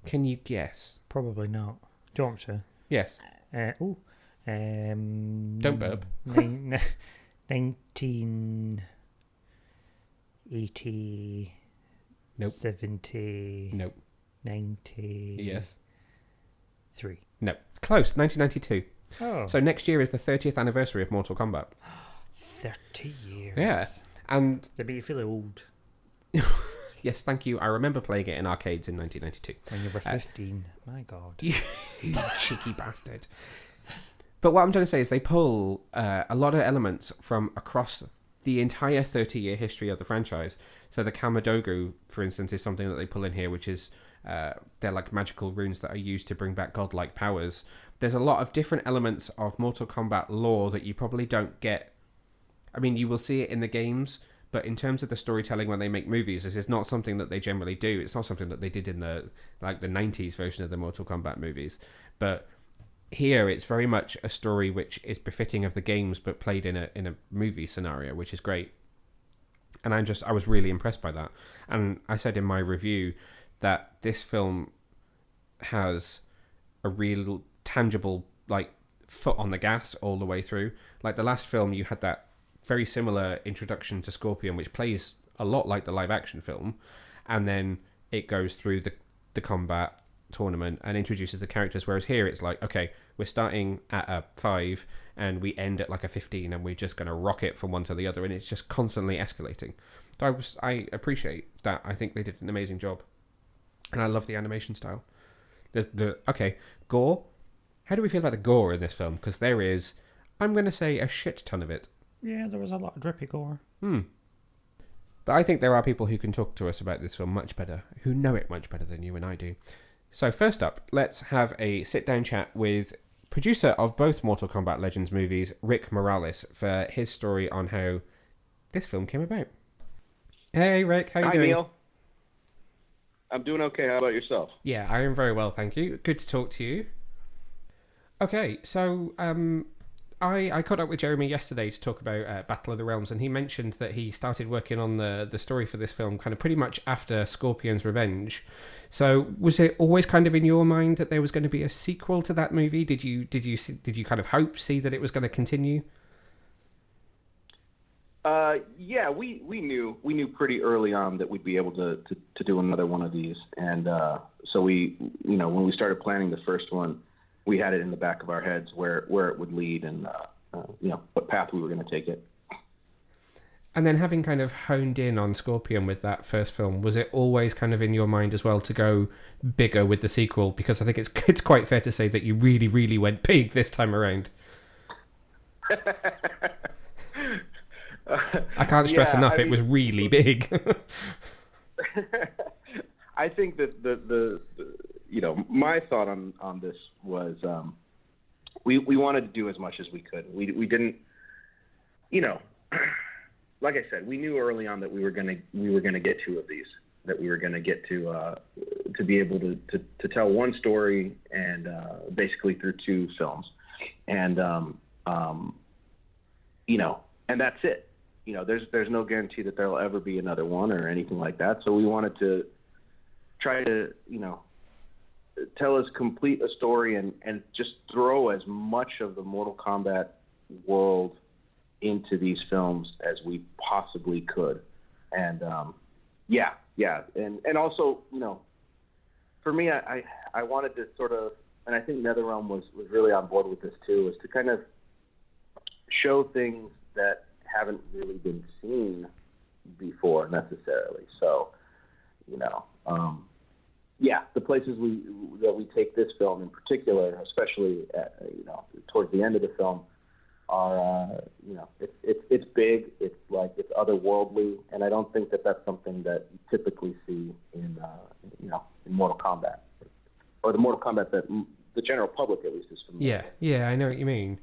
Can you guess? Probably not. Do you want to? Yes. Don't burp. 1980. Nope. 70. Nope. 90. Yes. 3. No. Close. 1992. Oh. So next year is the 30th anniversary of Mortal Kombat. 30 years. Yeah. And They make you feel old. yes, thank you. I remember playing it in arcades in 1992. When you were 15. My God. You cheeky bastard. But what I'm trying to say is they pull a lot of elements from across the entire 30-year history of the franchise. So the Kamadogu, for instance, is something that they pull in here, which is they're like magical runes that are used to bring back godlike powers. There's a lot of different elements of Mortal Kombat lore that you probably don't get. I mean, you will see it in the games, but in terms of the storytelling when they make movies, this is not something that they generally do. It's not something that they did in the 90s version of the Mortal Kombat movies. But here, it's very much a story which is befitting of the games, but played in a movie scenario, which is great. And I was really impressed by that. And I said in my review that this film has a real tangible foot on the gas all the way through. Like the last film, you had that very similar introduction to Scorpion, which plays a lot like the live action film, and then it goes through the combat tournament and introduces the characters, whereas here it's like, okay, we're starting at a 5 and we end at like a 15 and we're just going to rock it from one to the other, and it's just constantly escalating. So I appreciate that. I think they did an amazing job, and I love the animation style. Okay, gore. How do we feel about the gore in this film? Because there is, I'm going to say, a shit ton of it. Yeah, there was a lot of drippy gore. But I think there are people who can talk to us about this film much better, who know it much better than you and I do. So first up, let's have a sit-down chat with producer of both Mortal Kombat Legends movies, Rick Morales, for his story on how this film came about. Hey, Rick, how you doing? Hi, Neil. I'm doing okay. How about yourself? Yeah, I am very well, thank you. Good to talk to you. Okay, so I caught up with Jeremy yesterday to talk about Battle of the Realms, and he mentioned that he started working on the story for this film kind of pretty much after Scorpion's Revenge. So was it always kind of in your mind that there was going to be a sequel to that movie? Did you kind of see that it was going to continue? Yeah, we knew pretty early on that we'd be able to do another one of these, and so we, when we started planning the first one, we had it in the back of our heads where it would lead and what path we were going to take it. And then having kind of honed in on Scorpion with that first film, was it always kind of in your mind as well to go bigger with the sequel? Because I think it's quite fair to say that you really, really went big this time around. I can't stress enough, it was really big. I think that the my thought on this was we wanted to do as much as we could. We didn't, like I said, we knew early on that we were gonna get 2 of these, that we were gonna get to be able to tell one story and basically through 2 films, and and that's it. There's no guarantee that there'll ever be another one or anything like that. So we wanted to try to tell as complete a story and just throw as much of the Mortal Kombat world into these films as we possibly could. And and also, for me, I wanted to sort of, and I think Netherrealm was really on board with this too, is to kind of show things that haven't really been seen before necessarily. So the places that we take this film in particular, especially towards the end of the film, are it's big, it's otherworldly, and I don't think that that's something that you typically see in Mortal Kombat, or the Mortal Kombat that the general public at least is familiar with. Yeah, I know what you mean.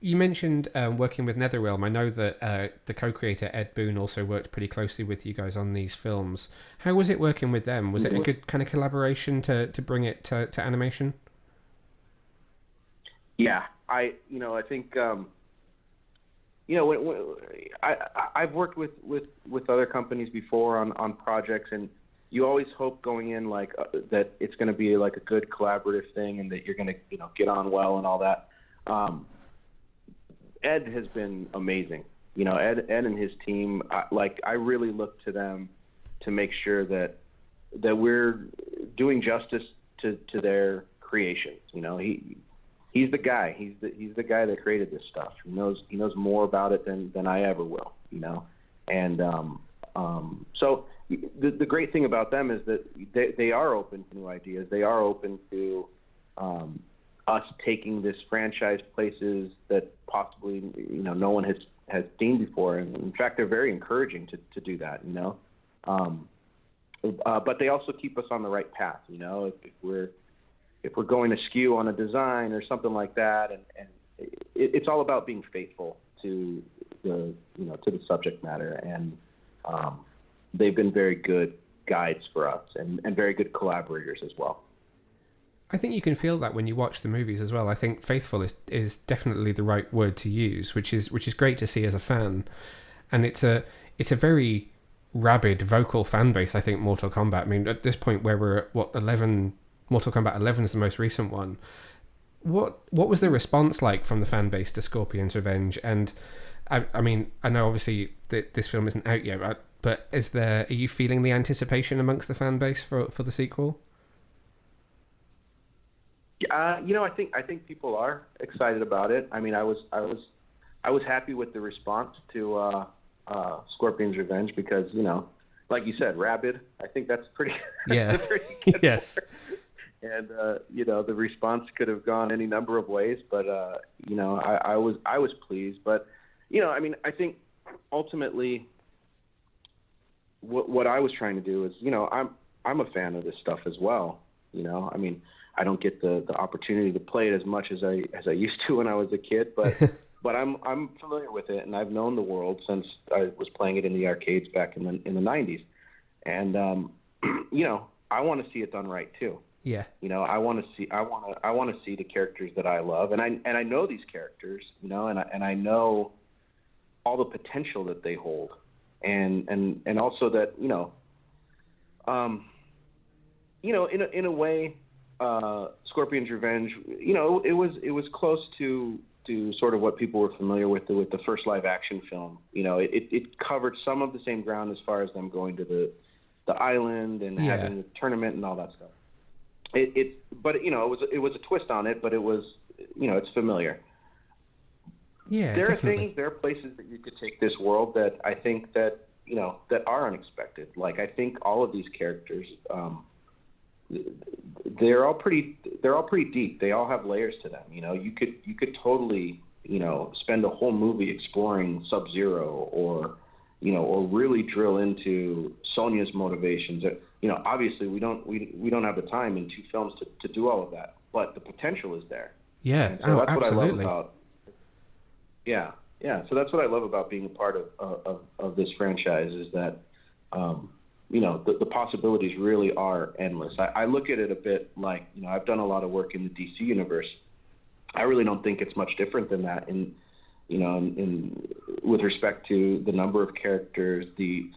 You mentioned working with Netherrealm. I know that the co-creator Ed Boon also worked pretty closely with you guys on these films. How was it working with them? Was it a good kind of collaboration to bring it to animation? Yeah, I think I've worked with other companies before on projects, and you always hope going in that it's going to be like a good collaborative thing, and that you're going to get on well and all that. Ed has been amazing. Ed and his team. I really look to them to make sure that we're doing justice to their creations. He's the guy. He's the guy that created this stuff. He knows more about it than I ever will. And so the great thing about them is that they are open to new ideas. They are open to us taking this franchise places that possibly no one has seen before, and in fact they're very encouraging to do that. But they also keep us on the right path. If we're going askew on a design or something like that, and it's all about being faithful to the subject matter, and they've been very good guides for us and very good collaborators as well. I think you can feel that when you watch the movies as well. I think faithful is definitely the right word to use, which is great to see as a fan, and it's a very rabid, vocal fan base. I think Mortal Kombat. I mean, at this point where we're at 11. Mortal Kombat 11 is the most recent one. What was the response like from the fan base to Scorpion's Revenge? And I mean, I know obviously this film isn't out yet, but are you feeling the anticipation amongst the fan base for the sequel? I think people are excited about it. I mean, I was happy with the response to Scorpion's Revenge because like you said, rabid. I think that's pretty. Yeah. pretty good Yes. word. And the response could have gone any number of ways, but I was pleased. But I mean, I think ultimately what I was trying to do is I'm a fan of this stuff as well. I mean, I don't get the opportunity to play it as much as I used to when I was a kid, but but I'm familiar with it, and I've known the world since I was playing it in the arcades back in the 90s, and I want to see it done right too. Yeah. I want to see the characters that I love, and I know these characters, and I know all the potential that they hold, and also that in a way, Scorpion's Revenge, it was close to sort of what people were familiar with the first live action film. It covered some of the same ground as far as them going to the island and having the tournament and all that stuff. But it was a twist on it, but it was it's familiar. Yeah, there definitely. there are places that you could take this world that I think that that are unexpected. Like I think all of these characters, they're all pretty deep. They all have layers to them. You could totally spend a whole movie exploring Sub-Zero or really drill into Sonya's motivations. Obviously we don't have the time in 2 films to do all of that, but the potential is there. Yeah, So that's absolutely. what I love about. Yeah. So that's what I love about being a part of this franchise is that, the possibilities really are endless. I look at it a bit like, I've done a lot of work in the DC universe. I really don't think it's much different than that in with respect to the number of characters, the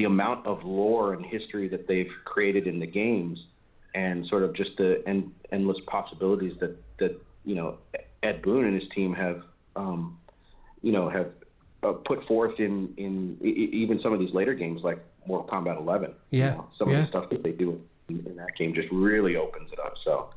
amount of lore and history that they've created in the games, and sort of just the endless possibilities that Ed Boon and his team have put forth in even some of these later games like Mortal Kombat 11. Yeah. Some of the stuff that they do in that game just really opens it up. So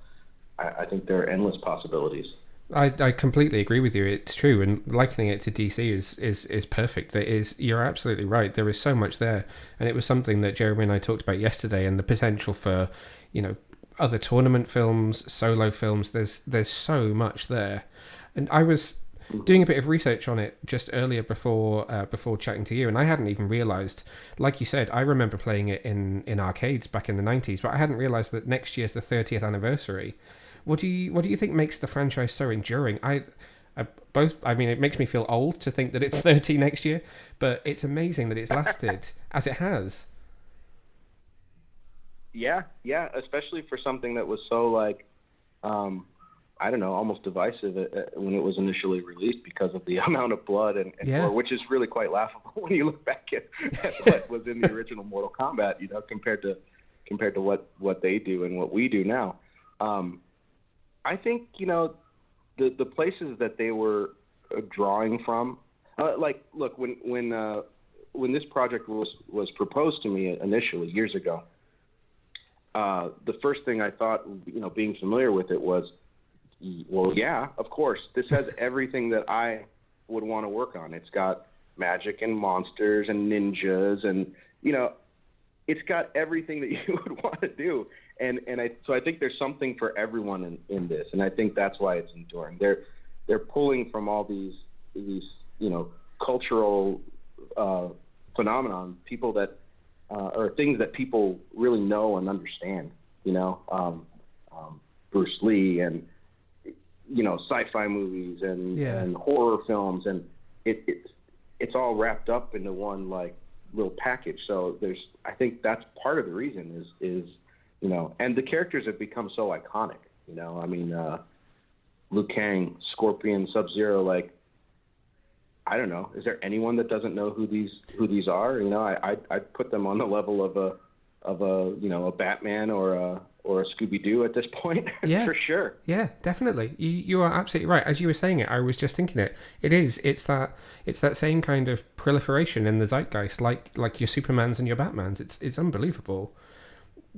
I think there are endless possibilities. I completely agree with you. It's true, and likening it to DC is perfect. There is, you're absolutely right. There is so much there, and it was something that Jeremy and I talked about yesterday, and the potential for, other tournament films, solo films. There's so much there, and I was doing a bit of research on it just earlier before chatting to you, and I hadn't even realised. Like you said, I remember playing it in arcades back in the 90s, but I hadn't realised that next year's the 30th anniversary. What do you think makes the franchise so enduring? I mean, it makes me feel old to think that it's 30 next year, but it's amazing that it's lasted as it has. Yeah, especially for something that was so like, I don't know, almost divisive when it was initially released because of the amount of blood and gore, which is really quite laughable when you look back at what was in the original Mortal Kombat, compared to what they do and what we do now. I think, the places that they were drawing from, look, when this project was proposed to me initially years ago, the first thing I thought, being familiar with it was, well, yeah, of course, this has everything that I would want to work on. It's got magic and monsters and ninjas, and it's got everything that you would want to do. So I think there's something for everyone in this, and I think that's why it's enduring. They're pulling from all these cultural phenomenon, people that or things that people really know and understand. Bruce Lee and sci-fi movies and horror films, and it's all wrapped up into one like little package. So I think that's part of the reason is and the characters have become so iconic. I mean, Liu Kang, Scorpion, Sub-Zero. Like, I don't know. Is there anyone that doesn't know who these are? I'd put them on the level of a Batman or a Scooby-Doo at this point. Yeah, for sure. Yeah, definitely. You are absolutely right. As you were saying it, I was just thinking it. It's that same kind of proliferation in the zeitgeist, like your Supermans and your Batmans. It's unbelievable.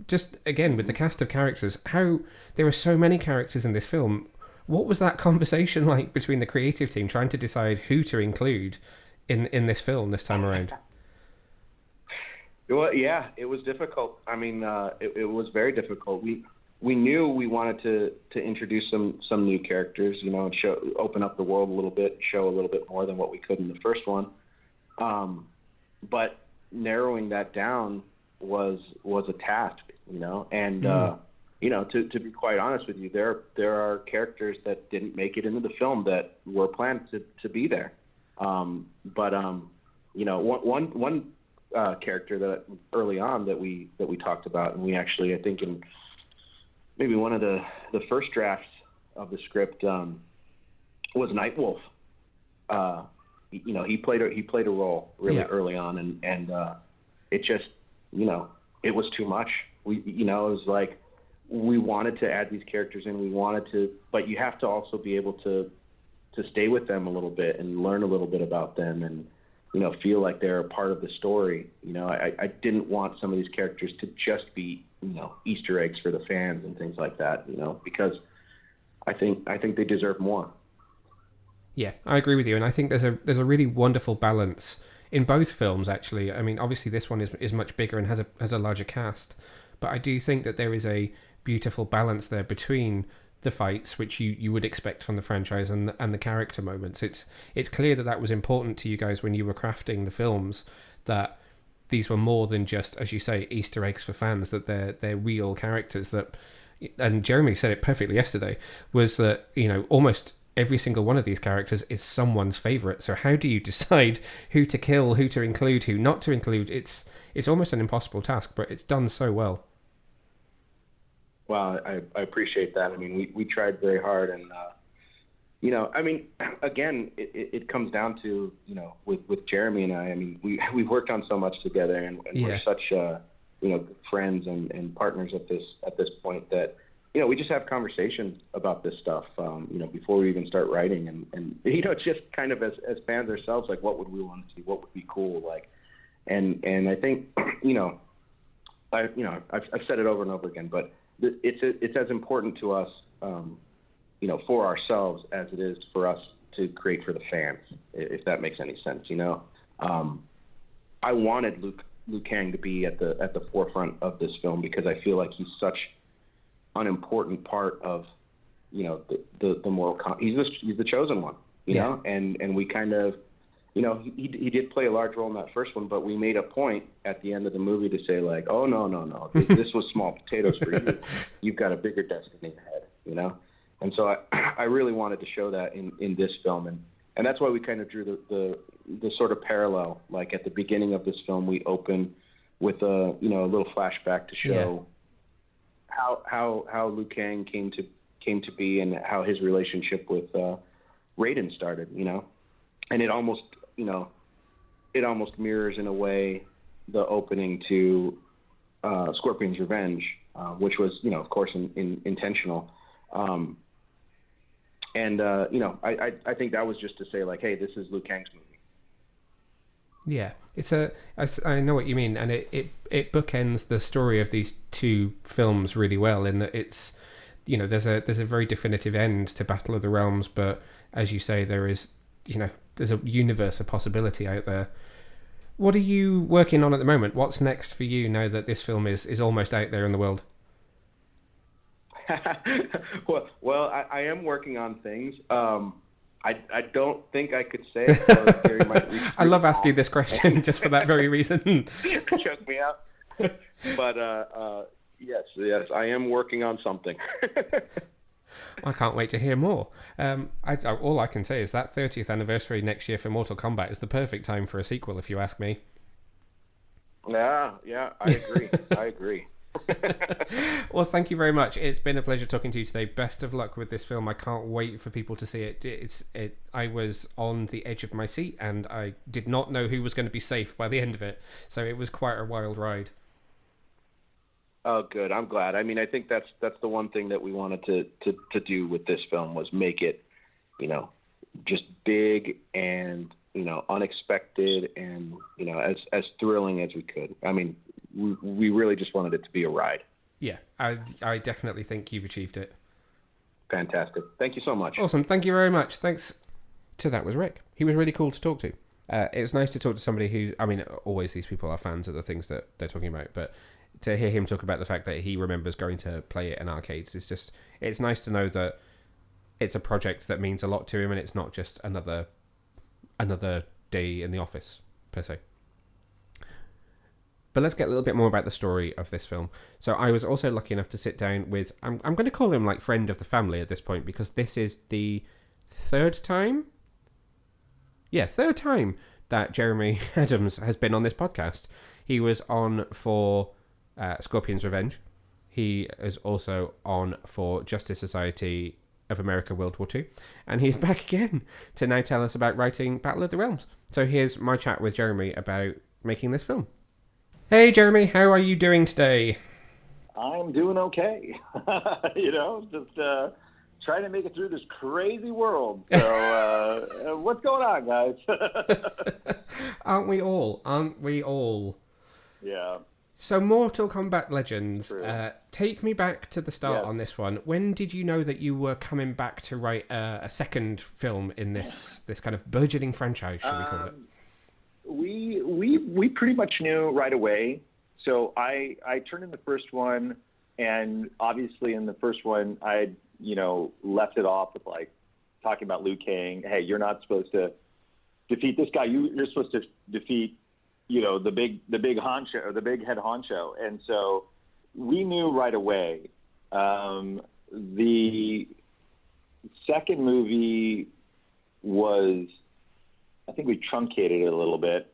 Just again with the cast of characters, how there are so many characters in this film. What was that conversation like between the creative team trying to decide who to include in this film this time around? Well, yeah, it was difficult. I mean, it was very difficult. We knew we wanted to introduce some new characters, and open up the world a little bit, show a little bit more than what we could in the first one. But narrowing that down was a task, and to be quite honest with you, there are characters that didn't make it into the film that were planned to be there. But one character that early on that we talked about, and we actually, I think in maybe one of the first drafts of the script, was Nightwolf. He played a role really early on, and it just, it was too much. It was like, we wanted to add these characters in, but you have to also be able to stay with them a little bit and learn a little bit about them, and feel like they're a part of the story. I didn't want some of these characters to just be Easter eggs for the fans and things like that, because I think they deserve more. Yeah, I agree with you, and I think there's a really wonderful balance in both films, actually. I mean, obviously this one is much bigger and has a larger cast, but I do think that there is a beautiful balance there between the fights, which you would expect from the franchise, and the character moments. It's clear that was important to you guys when you were crafting the films, that these were more than just, as you say, Easter eggs for fans, that they're real characters. That, and Jeremy said it perfectly yesterday, was that almost every single one of these characters is someone's favorite. So how do you decide who to kill, who to include, who not to include? It's almost an impossible task, but it's done so well. Well, I appreciate that. I mean, we tried very hard, and I mean, again, it comes down to with Jeremy and I mean, we've worked on so much together, and we're such good friends and partners at this point that we just have conversations about this stuff before we even start writing, and just kind of as fans ourselves, like, what would we want to see, what would be cool, like, and I think I've said it over and over again, but it's as important to us for ourselves as it is for us to create for the fans, if that makes any sense. I wanted Liu Kang to be at the forefront of this film because I feel like he's such an important part of, the Mortal Kombat. He's the chosen one, you know, and we kind of, he did play a large role in that first one, but we made a point at the end of the movie to say like, oh, no, this was small potatoes for you. You've got a bigger destiny ahead, And so I really wanted to show that in this film. And that's why we kind of drew the sort of parallel. Like at the beginning of this film, we open with a little flashback to show how Liu Kang came to be and how his relationship with Raiden started, and it almost mirrors in a way the opening to Scorpion's Revenge, which was, of course, intentional. I think that was just to say like, hey, this is Liu Kang's movie. Yeah, I know what you mean, and it bookends the story of these two films really well in that it's, there's a very definitive end to Battle of the Realms, but as you say, there is, there's a universe of possibility out there. What are you working on at the moment? What's next for you now that this film is almost out there in the world? well, I am working on things. I don't think I could say it. So Gary might I love asking this question just for that very reason. Choke me out. But yes, I am working on something. I can't wait to hear more. All I can say is that 30th anniversary next year for Mortal Kombat is the perfect time for a sequel, if you ask me. Yeah, I agree. Well, thank you very much. It's been a pleasure talking to you today. Best of luck with this film. I can't wait for people to see it. I was on the edge of my seat, and I did not know who was going to be safe by the end of it. So it was quite a wild ride. Oh, good. I'm glad. I mean, I think that's the one thing that we wanted to do with this film was make it, just big and unexpected and as thrilling as we could. I mean, we really just wanted it to be a ride. Yeah, I definitely think you've achieved it. Fantastic. Thank you so much. Awesome. Thank you very much. Thanks. So that was Rick. He was really cool to talk to. It was nice to talk to somebody who, I mean, always these people are fans of the things that they're talking about, but to hear him talk about the fact that he remembers going to play it in arcades, it's nice to know that it's a project that means a lot to him and it's not just another day in the office, per se. But let's get a little bit more about the story of this film. So I was also lucky enough to sit down with, I'm going to call him like friend of the family at this point, because this is the third time that Jeremy Adams has been on this podcast. He was on for Scorpion's Revenge. He is also on for Justice Society of America World War II. And he's back again to now tell us about writing Battle of the Realms. So here's my chat with Jeremy about making this film. Hey Jeremy, how are you doing today? I'm doing okay. Just trying to make it through this crazy world. So what's going on, guys? Aren't we all? Yeah. So Mortal Kombat Legends, take me back to the start on this one. When did you know that you were coming back to write a second film in this kind of burgeoning franchise, should we call it? We pretty much knew right away. So I turned in the first one, and obviously in the first one I left it off with like talking about Liu Kang. Hey, you're not supposed to defeat this guy. You're supposed to defeat the big honcho, or the big head honcho. And so we knew right away. The second movie was, I think we truncated it a little bit,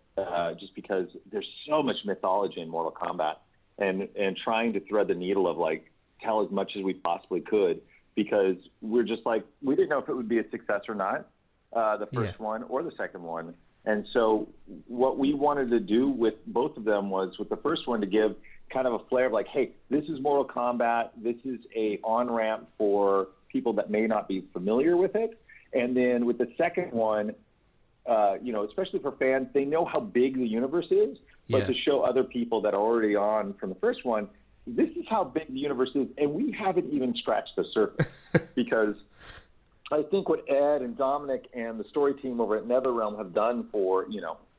just because there's so much mythology in Mortal Kombat, and trying to thread the needle of like tell as much as we possibly could, because we're just like, we didn't know if it would be a success or not, the first one or the second one. And so what we wanted to do with both of them was, with the first one, to give kind of a flair of like, hey, this is Mortal Kombat. This is a on-ramp for people that may not be familiar with it. And then with the second one, especially for fans, they know how big the universe is, but to show other people that are already on from the first one, this is how big the universe is, and we haven't even scratched the surface. Because I think what Ed and Dominic and the story team over at Netherrealm have done for,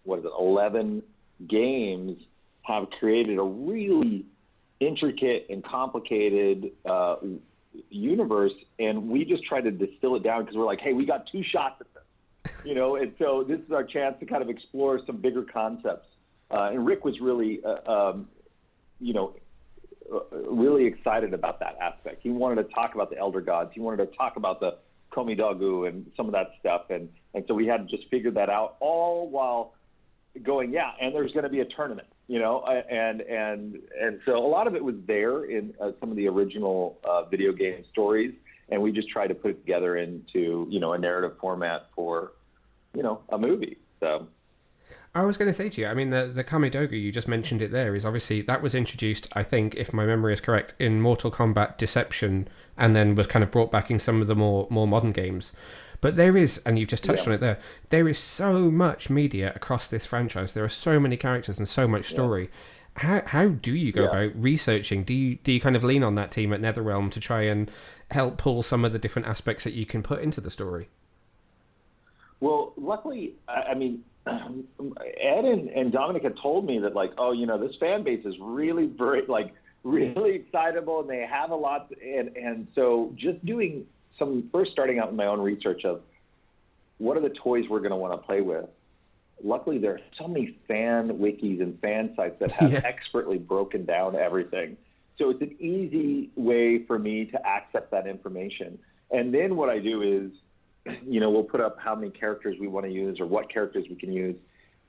11 games, have created a really intricate and complicated universe, and we just try to distill it down because we're like, hey, we got 2 shots at this, and so this is our chance to kind of explore some bigger concepts. And Rick was really, really excited about that aspect. He wanted to talk about the Elder Gods. He wanted to talk about the Komidagu and some of that stuff, and so we had to just figure that out, all while going, and there's going to be a tournament, and so a lot of it was there in some of the original video game stories, and we just tried to put it together into, a narrative format for, a movie. So I was going to say to you, I mean, the Kamidogu, you just mentioned it there, is obviously, that was introduced, I think, if my memory is correct, in Mortal Kombat Deception, and then was kind of brought back in some of the more modern games. But there is, and you've just touched on it there is so much media across this franchise. There are so many characters and so much story. How do you go about researching? Do you kind of lean on that team at NetherRealm to try and help pull some of the different aspects that you can put into the story? Well, luckily, I mean, Ed and Dominic had told me that, like, this fan base is really very, really excitable, and they have a lot, and so just doing starting out with my own research of what are the toys we're going to want to play with. Luckily, there are so many fan wikis and fan sites that have expertly broken down everything. So it's an easy way for me to access that information. And then what I do is, we'll put up how many characters we want to use or what characters we can use.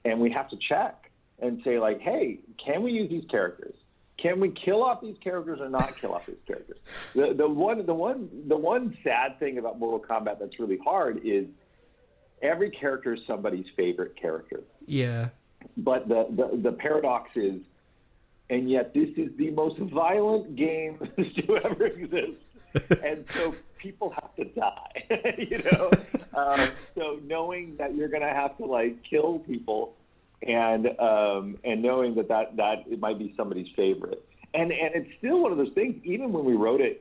And we have to check and say, like, hey, can we use these characters? Can we kill off these characters or not kill off these characters? The one sad thing about Mortal Kombat that's really hard is every character is somebody's favorite character. Yeah. But the paradox is, and yet this is the most violent game to ever exist. And so people have to die, so knowing that you're going to have to kill people and knowing that it might be somebody's favorite. And it's still one of those things, even when we wrote it,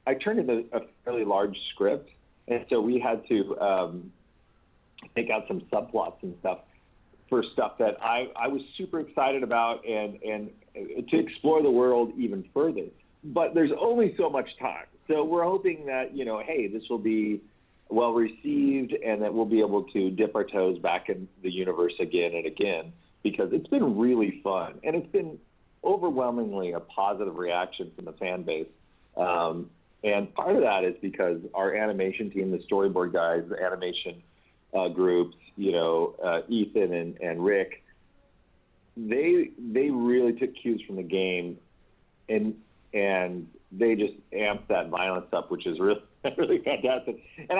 I turned in a fairly large script. And so we had to take out some subplots and stuff for stuff that I was super excited about and to explore the world even further. But there's only so much time. So we're hoping that, hey, this will be well received and that we'll be able to dip our toes back in the universe again and again, because it's been really fun. And it's been overwhelmingly a positive reaction from the fan base. And part of that is because our animation team, the storyboard guys, the animation groups, Ethan and Rick, they really took cues from the game and they just amped that violence up, which is really, really fantastic. And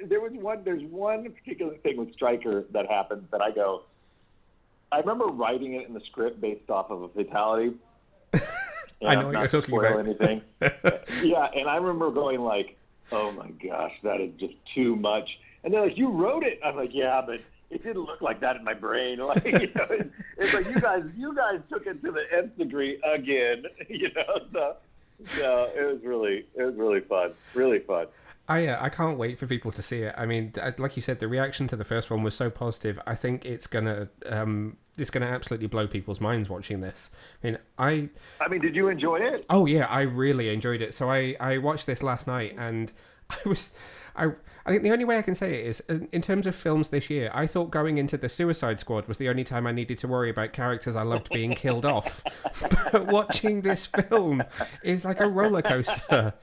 there's one particular thing with Stryker that happened that I remember writing it in the script based off of a fatality. I know what you're talking about. Anything. Yeah, and I remember going oh my gosh, that is just too much. And they're like, you wrote it. I'm like, yeah, but it didn't look like that in my brain. It's like you guys took it to the nth degree again. So it was really fun, really fun. I can't wait for people to see it. I mean, like you said, the reaction to the first one was so positive. I think it's gonna absolutely blow people's minds watching this. I mean, did you enjoy it? Oh yeah, I really enjoyed it. So I watched this last night, and I think the only way I can say it is, in terms of films this year, I thought going into The Suicide Squad was the only time I needed to worry about characters I loved being killed off. But watching this film is like a roller coaster.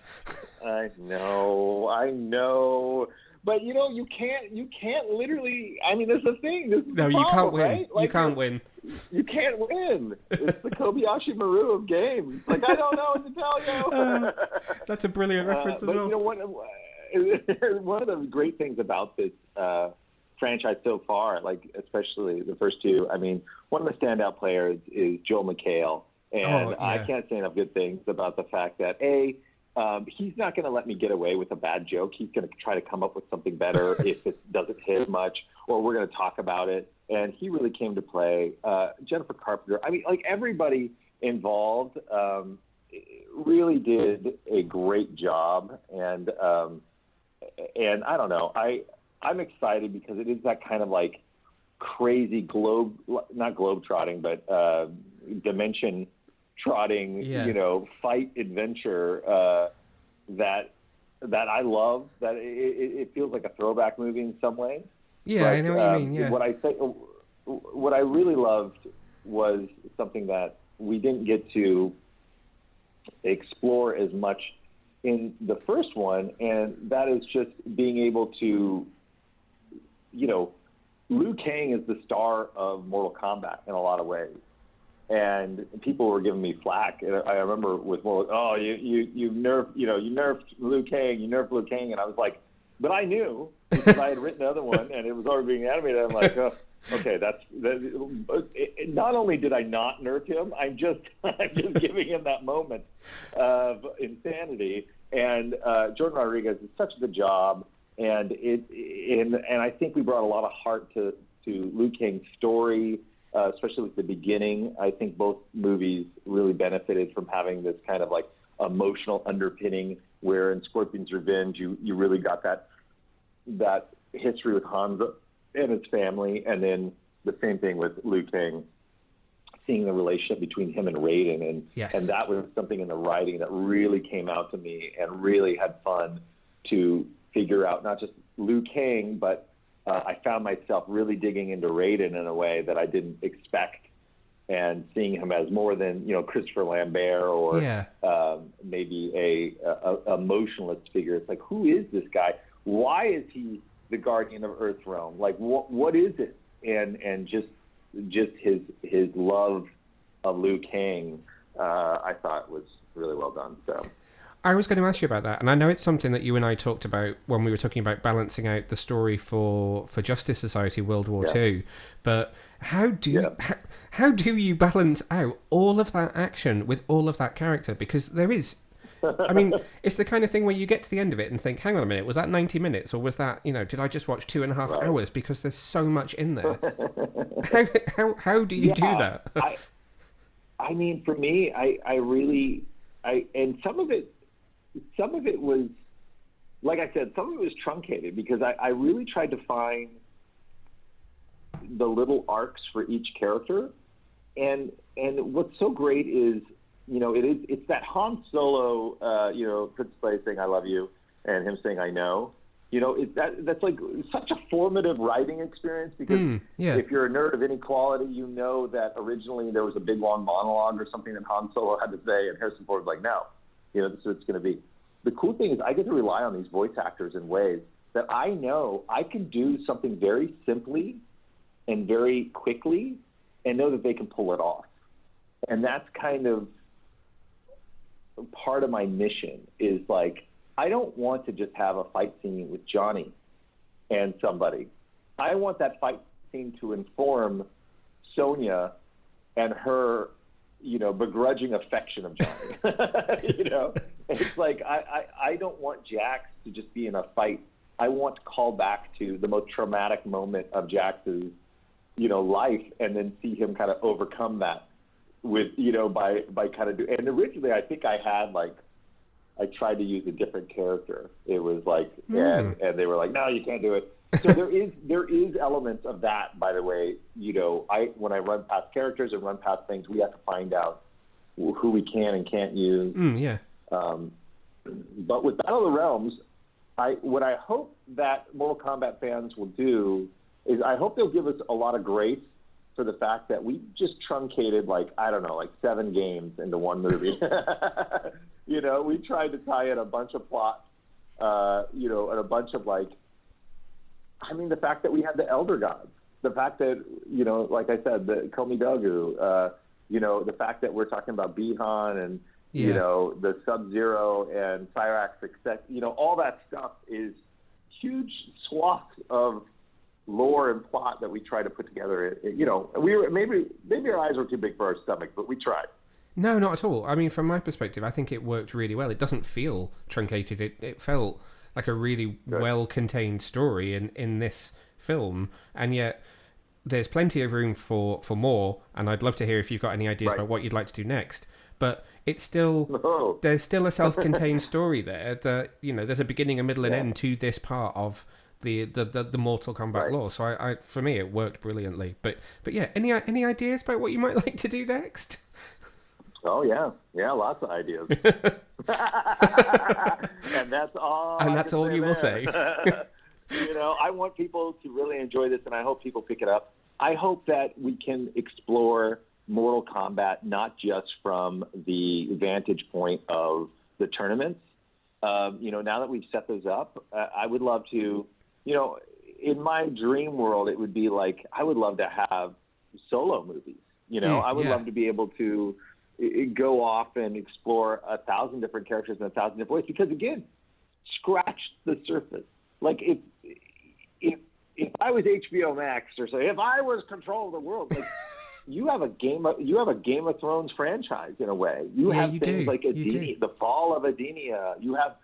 I know. But you can't literally. I mean, there's a thing. This is no, you can't win. Right? You can't win. You can't win. It's the Kobayashi Maru of games. I don't know what to tell you. That's a brilliant reference as well. One of the great things about this franchise so far, especially the first two, I mean, one of the standout players is Joel McHale, and I can't say enough good things about the fact that he's not going to let me get away with a bad joke. He's going to try to come up with something better if it doesn't hit much, or we're going to talk about it. And he really came to play. Jennifer Carpenter. I mean, everybody involved really did a great job, and I don't know, I'm excited because it is that kind of like crazy not globe trotting, but dimension trotting, fight adventure that I love. That it feels like a throwback movie in some ways. Yeah, I know what you mean. Yeah. What I really loved was something that we didn't get to explore as much in the first one, and that is just being able to, Liu Kang is the star of Mortal Kombat in a lot of ways, and people were giving me flack. I remember with Mortal, you nerfed Liu Kang, and I was like, but I knew because I had written another one and it was already being animated. I'm like, oh, okay, not only did I not nerf him, I'm just giving him that moment of insanity. And Jordan Rodriguez did such a good job, and I think we brought a lot of heart to Liu Kang's story, especially with the beginning. I think both movies really benefited from having this kind of like emotional underpinning, where in Scorpion's Revenge you really got that history with Hanzo and his family, and then the same thing with Liu Kang, seeing the relationship between him and Raiden, and that was something in the writing that really came out to me and really had fun to figure out, not just Liu Kang, but I found myself really digging into Raiden in a way that I didn't expect, and seeing him as more than Christopher Lambert or maybe a emotionless figure. It's like, who is this guy? Why is he the guardian of Earthrealm? Like, what is it? And just his love of Liu Kang, I thought was really well done. So I was going to ask you about that, and I know it's something that you and I talked about when we were talking about balancing out the story for Justice Society World War II. But how do you balance out all of that action with all of that character? Because there is, I mean, it's the kind of thing where you get to the end of it and think, hang on a minute, was that 90 minutes, or was that, did I just watch 2.5 hours? Because there's so much in there. How do you do that? I mean, for me, I really, and some of it was, like I said, some of it was truncated because I really tried to find the little arcs for each character. And what's so great is, it's that Han Solo, Princess Leia saying, I love you, and him saying, I know. That's like such a formative writing experience, because if you're a nerd of inequality, you know that originally there was a big long monologue or something that Han Solo had to say, and Harrison Ford was like, no, this is what it's going to be. The cool thing is I get to rely on these voice actors in ways that I know I can do something very simply and very quickly and know that they can pull it off. And that's kind of part of my mission, is like, I don't want to just have a fight scene with Johnny and somebody. I want that fight scene to inform Sonya and her, begrudging affection of Johnny. It's like, I don't want Jax to just be in a fight. I want to call back to the most traumatic moment of Jax's, life, and then see him kind of overcome that with, by kind of and originally I think I had I tried to use a different character. It was like, and they were like, no, you can't do it. So there is elements of that, by the way. When I run past characters and run past things, we have to find out who we can and can't use. But with Battle of the Realms, what I hope that Mortal Kombat fans will do is I hope they'll give us a lot of grace for the fact that we just truncated 7 games into one movie. We tried to tie in a bunch of plots, and a bunch of the fact that we had the Elder Gods, the fact that, like I said, the Komi-Dogu, the fact that we're talking about Bihan and, the Sub-Zero and Cyrax, all that stuff is huge swaths of lore and plot that we try to put together. We were maybe our eyes were too big for our stomach, but we tried. No, not at all. I mean, from my perspective, I think it worked really well. It doesn't feel truncated. It felt like a really well-contained story in this film, and yet there's plenty of room for more, and I'd love to hear if you've got any ideas Right. about what you'd like to do next. But it's still Oh. there's still a self-contained story there that, there's a beginning, a middle, and Yeah. end to this part of the Mortal Kombat Right. lore. So I for me it worked brilliantly. But yeah, any ideas about what you might like to do next? Oh yeah, lots of ideas. And that's all. And I that's can all say you will there. I want people to really enjoy this, and I hope people pick it up. I hope that we can explore Mortal Kombat not just from the vantage point of the tournaments. Now that we've set those up, I would love to. In my dream world, it would be like I would love to have solo movies. I would love to be able to go off and explore 1,000 different characters in 1,000 different ways. Because again, scratch the surface. Like if I was HBO Max or so, if I was control of the world, like you have a Game of Thrones franchise in a way. You have things like Adenia, the fall of Adenia. You have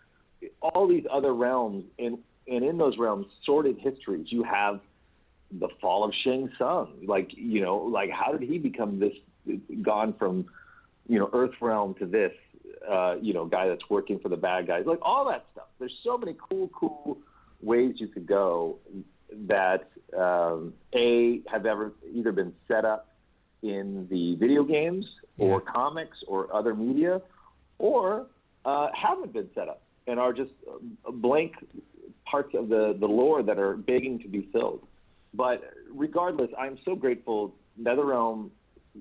all these other realms, and in those realms, sordid histories. You have the fall of Shang Tsung. Like how did he become this? Gone from Earth realm to this guy that's working for the bad guys. Like all that stuff. There's so many cool ways you could go that have ever either been set up in the video games or comics or other media, or haven't been set up and are just blank parts of the lore that are begging to be filled. But regardless, I'm so grateful. Netherrealm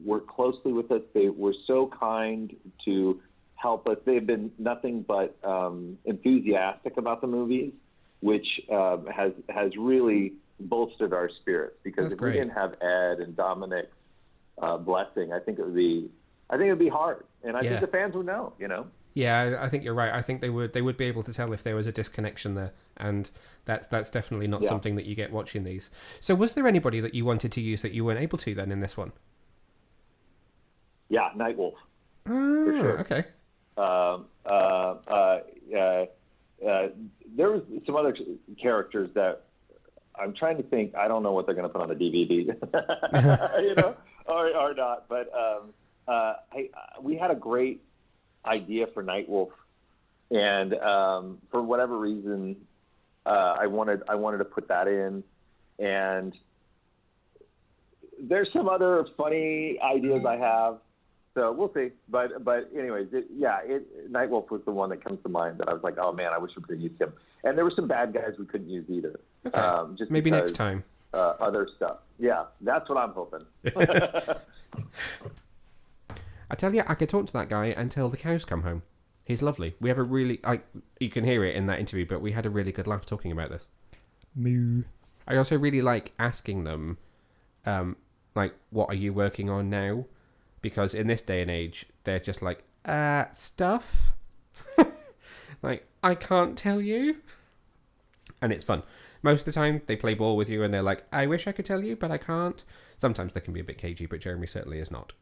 worked closely with us. They were so kind to help us. They've been nothing but enthusiastic about the movies, which has really bolstered our spirits. Because if we didn't have Ed and Dominic's blessing, I think it would be hard, and I think the fans would know. Yeah, I think you're right. I think they would be able to tell if there was a disconnection there, and that's definitely not something that you get watching these. So was there anybody that you wanted to use that you weren't able to then in this one? Yeah, Nightwolf. For sure. Okay. There was some other characters that I'm trying to think. I don't know what they're going to put on the DVD, or not. But we had a great idea for Nightwolf, and for whatever reason, I wanted to put that in, and there's some other funny ideas I have. So we'll see. But anyways, Nightwolf was the one that comes to mind that I was like, oh man, I wish we could have used him. And there were some bad guys we couldn't use either. Okay. Just maybe because, next time. Other stuff. Yeah, that's what I'm hoping. I tell you, I could talk to that guy until the cows come home. He's lovely. We have a really... you can hear it in that interview, but we had a really good laugh talking about this. Moo. I also really like asking them, what are you working on now? Because in this day and age, they're just like, stuff? Like, I can't tell you. And it's fun. Most of the time, they play ball with you and they're like, I wish I could tell you, but I can't. Sometimes they can be a bit cagey, but Jeremy certainly is not.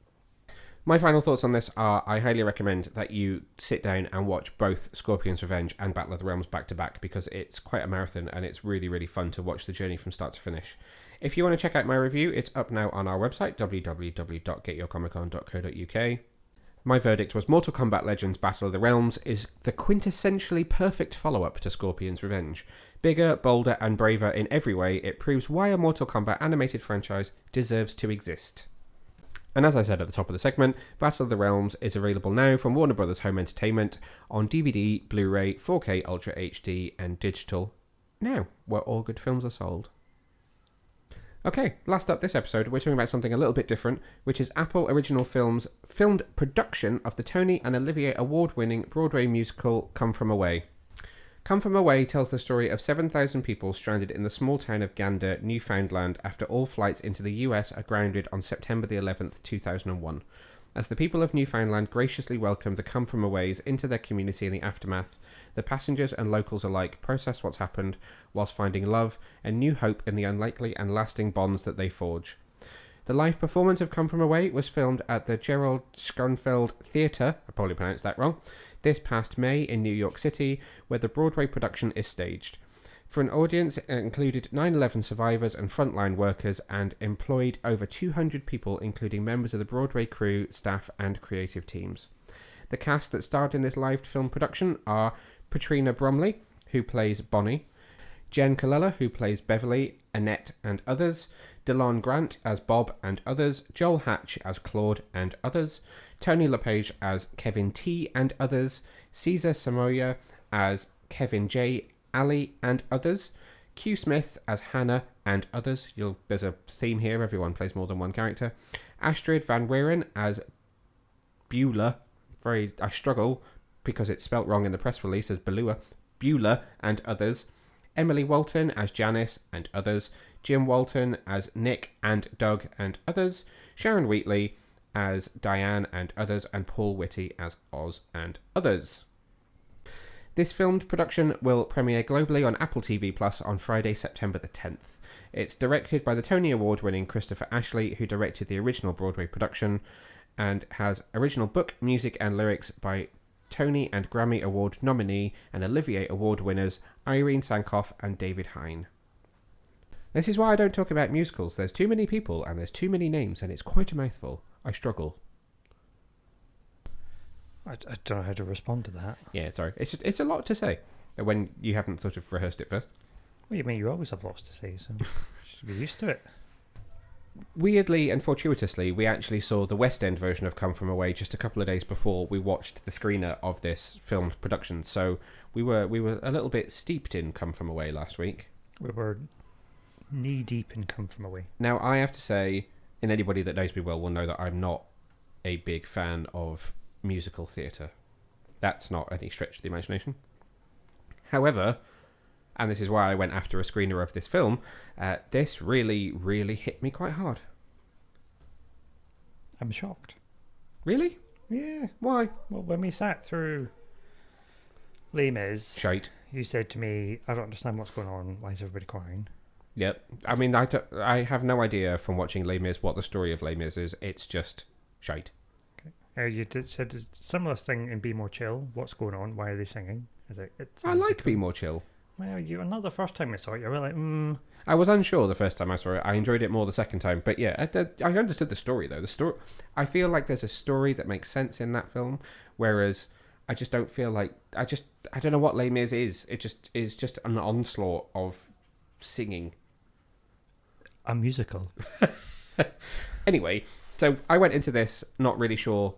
My final thoughts on this are I highly recommend that you sit down and watch both Scorpion's Revenge and Battle of the Realms back to back, because it's quite a marathon and it's really, really fun to watch the journey from start to finish. If you want to check out my review, it's up now on our website, www.getyourcomiccon.co.uk. My verdict was Mortal Kombat Legends Battle of the Realms is the quintessentially perfect follow-up to Scorpion's Revenge. Bigger, bolder, and braver in every way, it proves why a Mortal Kombat animated franchise deserves to exist. And as I said at the top of the segment, Battle of the Realms is available now from Warner Bros. Home Entertainment on DVD, Blu-ray, 4K Ultra HD, and digital. Now, where all good films are sold. Okay, last up this episode, we're talking about something a little bit different, which is Apple Original Films' filmed production of the Tony and Olivier Award-winning Broadway musical Come From Away. Come From Away tells the story of 7,000 people stranded in the small town of Gander, Newfoundland, after all flights into the US are grounded on September the 11th, 2001. As the people of Newfoundland graciously welcome the Come From Aways into their community in the aftermath, the passengers and locals alike process what's happened, whilst finding love and new hope in the unlikely and lasting bonds that they forge. The live performance of Come From Away was filmed at the Gerald Schoenfeld Theatre, I probably pronounced that wrong, this past May in New York City, where the Broadway production is staged. For an audience, it included 9/11 survivors and frontline workers and employed over 200 people, including members of the Broadway crew, staff, and creative teams. The cast that starred in this live film production are Patrina Bromley, who plays Bonnie, Jen Colella, who plays Beverly, Annette, and others, DeLon Grant as Bob and others, Joel Hatch as Claude and others, Tony LePage as Kevin T and others, Caesar Samoya as Kevin J, Ali and others, Q Smith as Hannah and others. There's a theme here, everyone plays more than one character. Astrid Van Weeren as Beulah. I struggle because it's spelt wrong in the press release as Beulah and others. Emily Walton as Janice and others. Jim Walton as Nick and Doug and others. Sharon Wheatley as Diane and others. And Paul Whitty as Oz and others. This filmed production will premiere globally on Apple TV Plus on Friday, September the 10th. It's directed by the Tony Award-winning Christopher Ashley, who directed the original Broadway production, and has original book, music, and lyrics by Tony and Grammy Award nominee and Olivier Award winners Irene Sankoff and David Hine. This is why I don't talk about musicals. There's too many people and there's too many names, and it's quite a mouthful. I struggle. I don't know how to respond to that. Yeah, sorry. It's a lot to say when you haven't sort of rehearsed it first. Well, you mean you always have lots to say, so you should be used to it. Weirdly and fortuitously, we actually saw the West End version of Come From Away just a couple of days before we watched the screener of this filmed production. So we were a little bit steeped in Come From Away last week. We were knee deep in Come From Away. Now, I have to say, and anybody that knows me well will know that I'm not a big fan of musical theatre. That's not any stretch of the imagination. However, and this is why I went after a screener of this film, this really, really hit me quite hard. I'm shocked. Really? Yeah. Why? Well, when we sat through Les Mis, Shite. you said to me, I don't understand what's going on. Why is everybody crying? Yep. I mean, I have no idea from watching Les Mis what the story of Les Mis is. It's just shite. Okay. You said a similar thing in Be More Chill. What's going on? Why are they singing? I like Be More Chill. Well, not the first time I saw it. You were like, I was unsure the first time I saw it. I enjoyed it more the second time. But yeah, I understood the story, though. I feel like there's a story that makes sense in that film, whereas I just don't feel like... I don't know what Les Mis is. It just is just an onslaught of singing. A musical. Anyway, so I went into this not really sure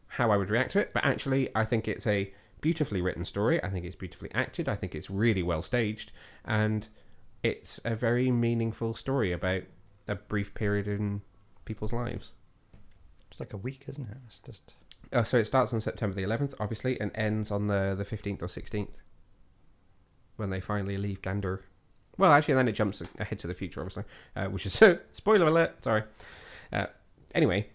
how I would react to it, but actually I think it's a beautifully written story. I think it's beautifully acted. I think it's really well staged, and it's a very meaningful story about a brief period in people's lives. It's like a week, isn't it? It's just... So it starts on September the 11th, obviously, and ends on the 15th or 16th, when they finally leave Gander. Well, actually, then it jumps ahead to the future, obviously, which is... spoiler alert, sorry. Anyway,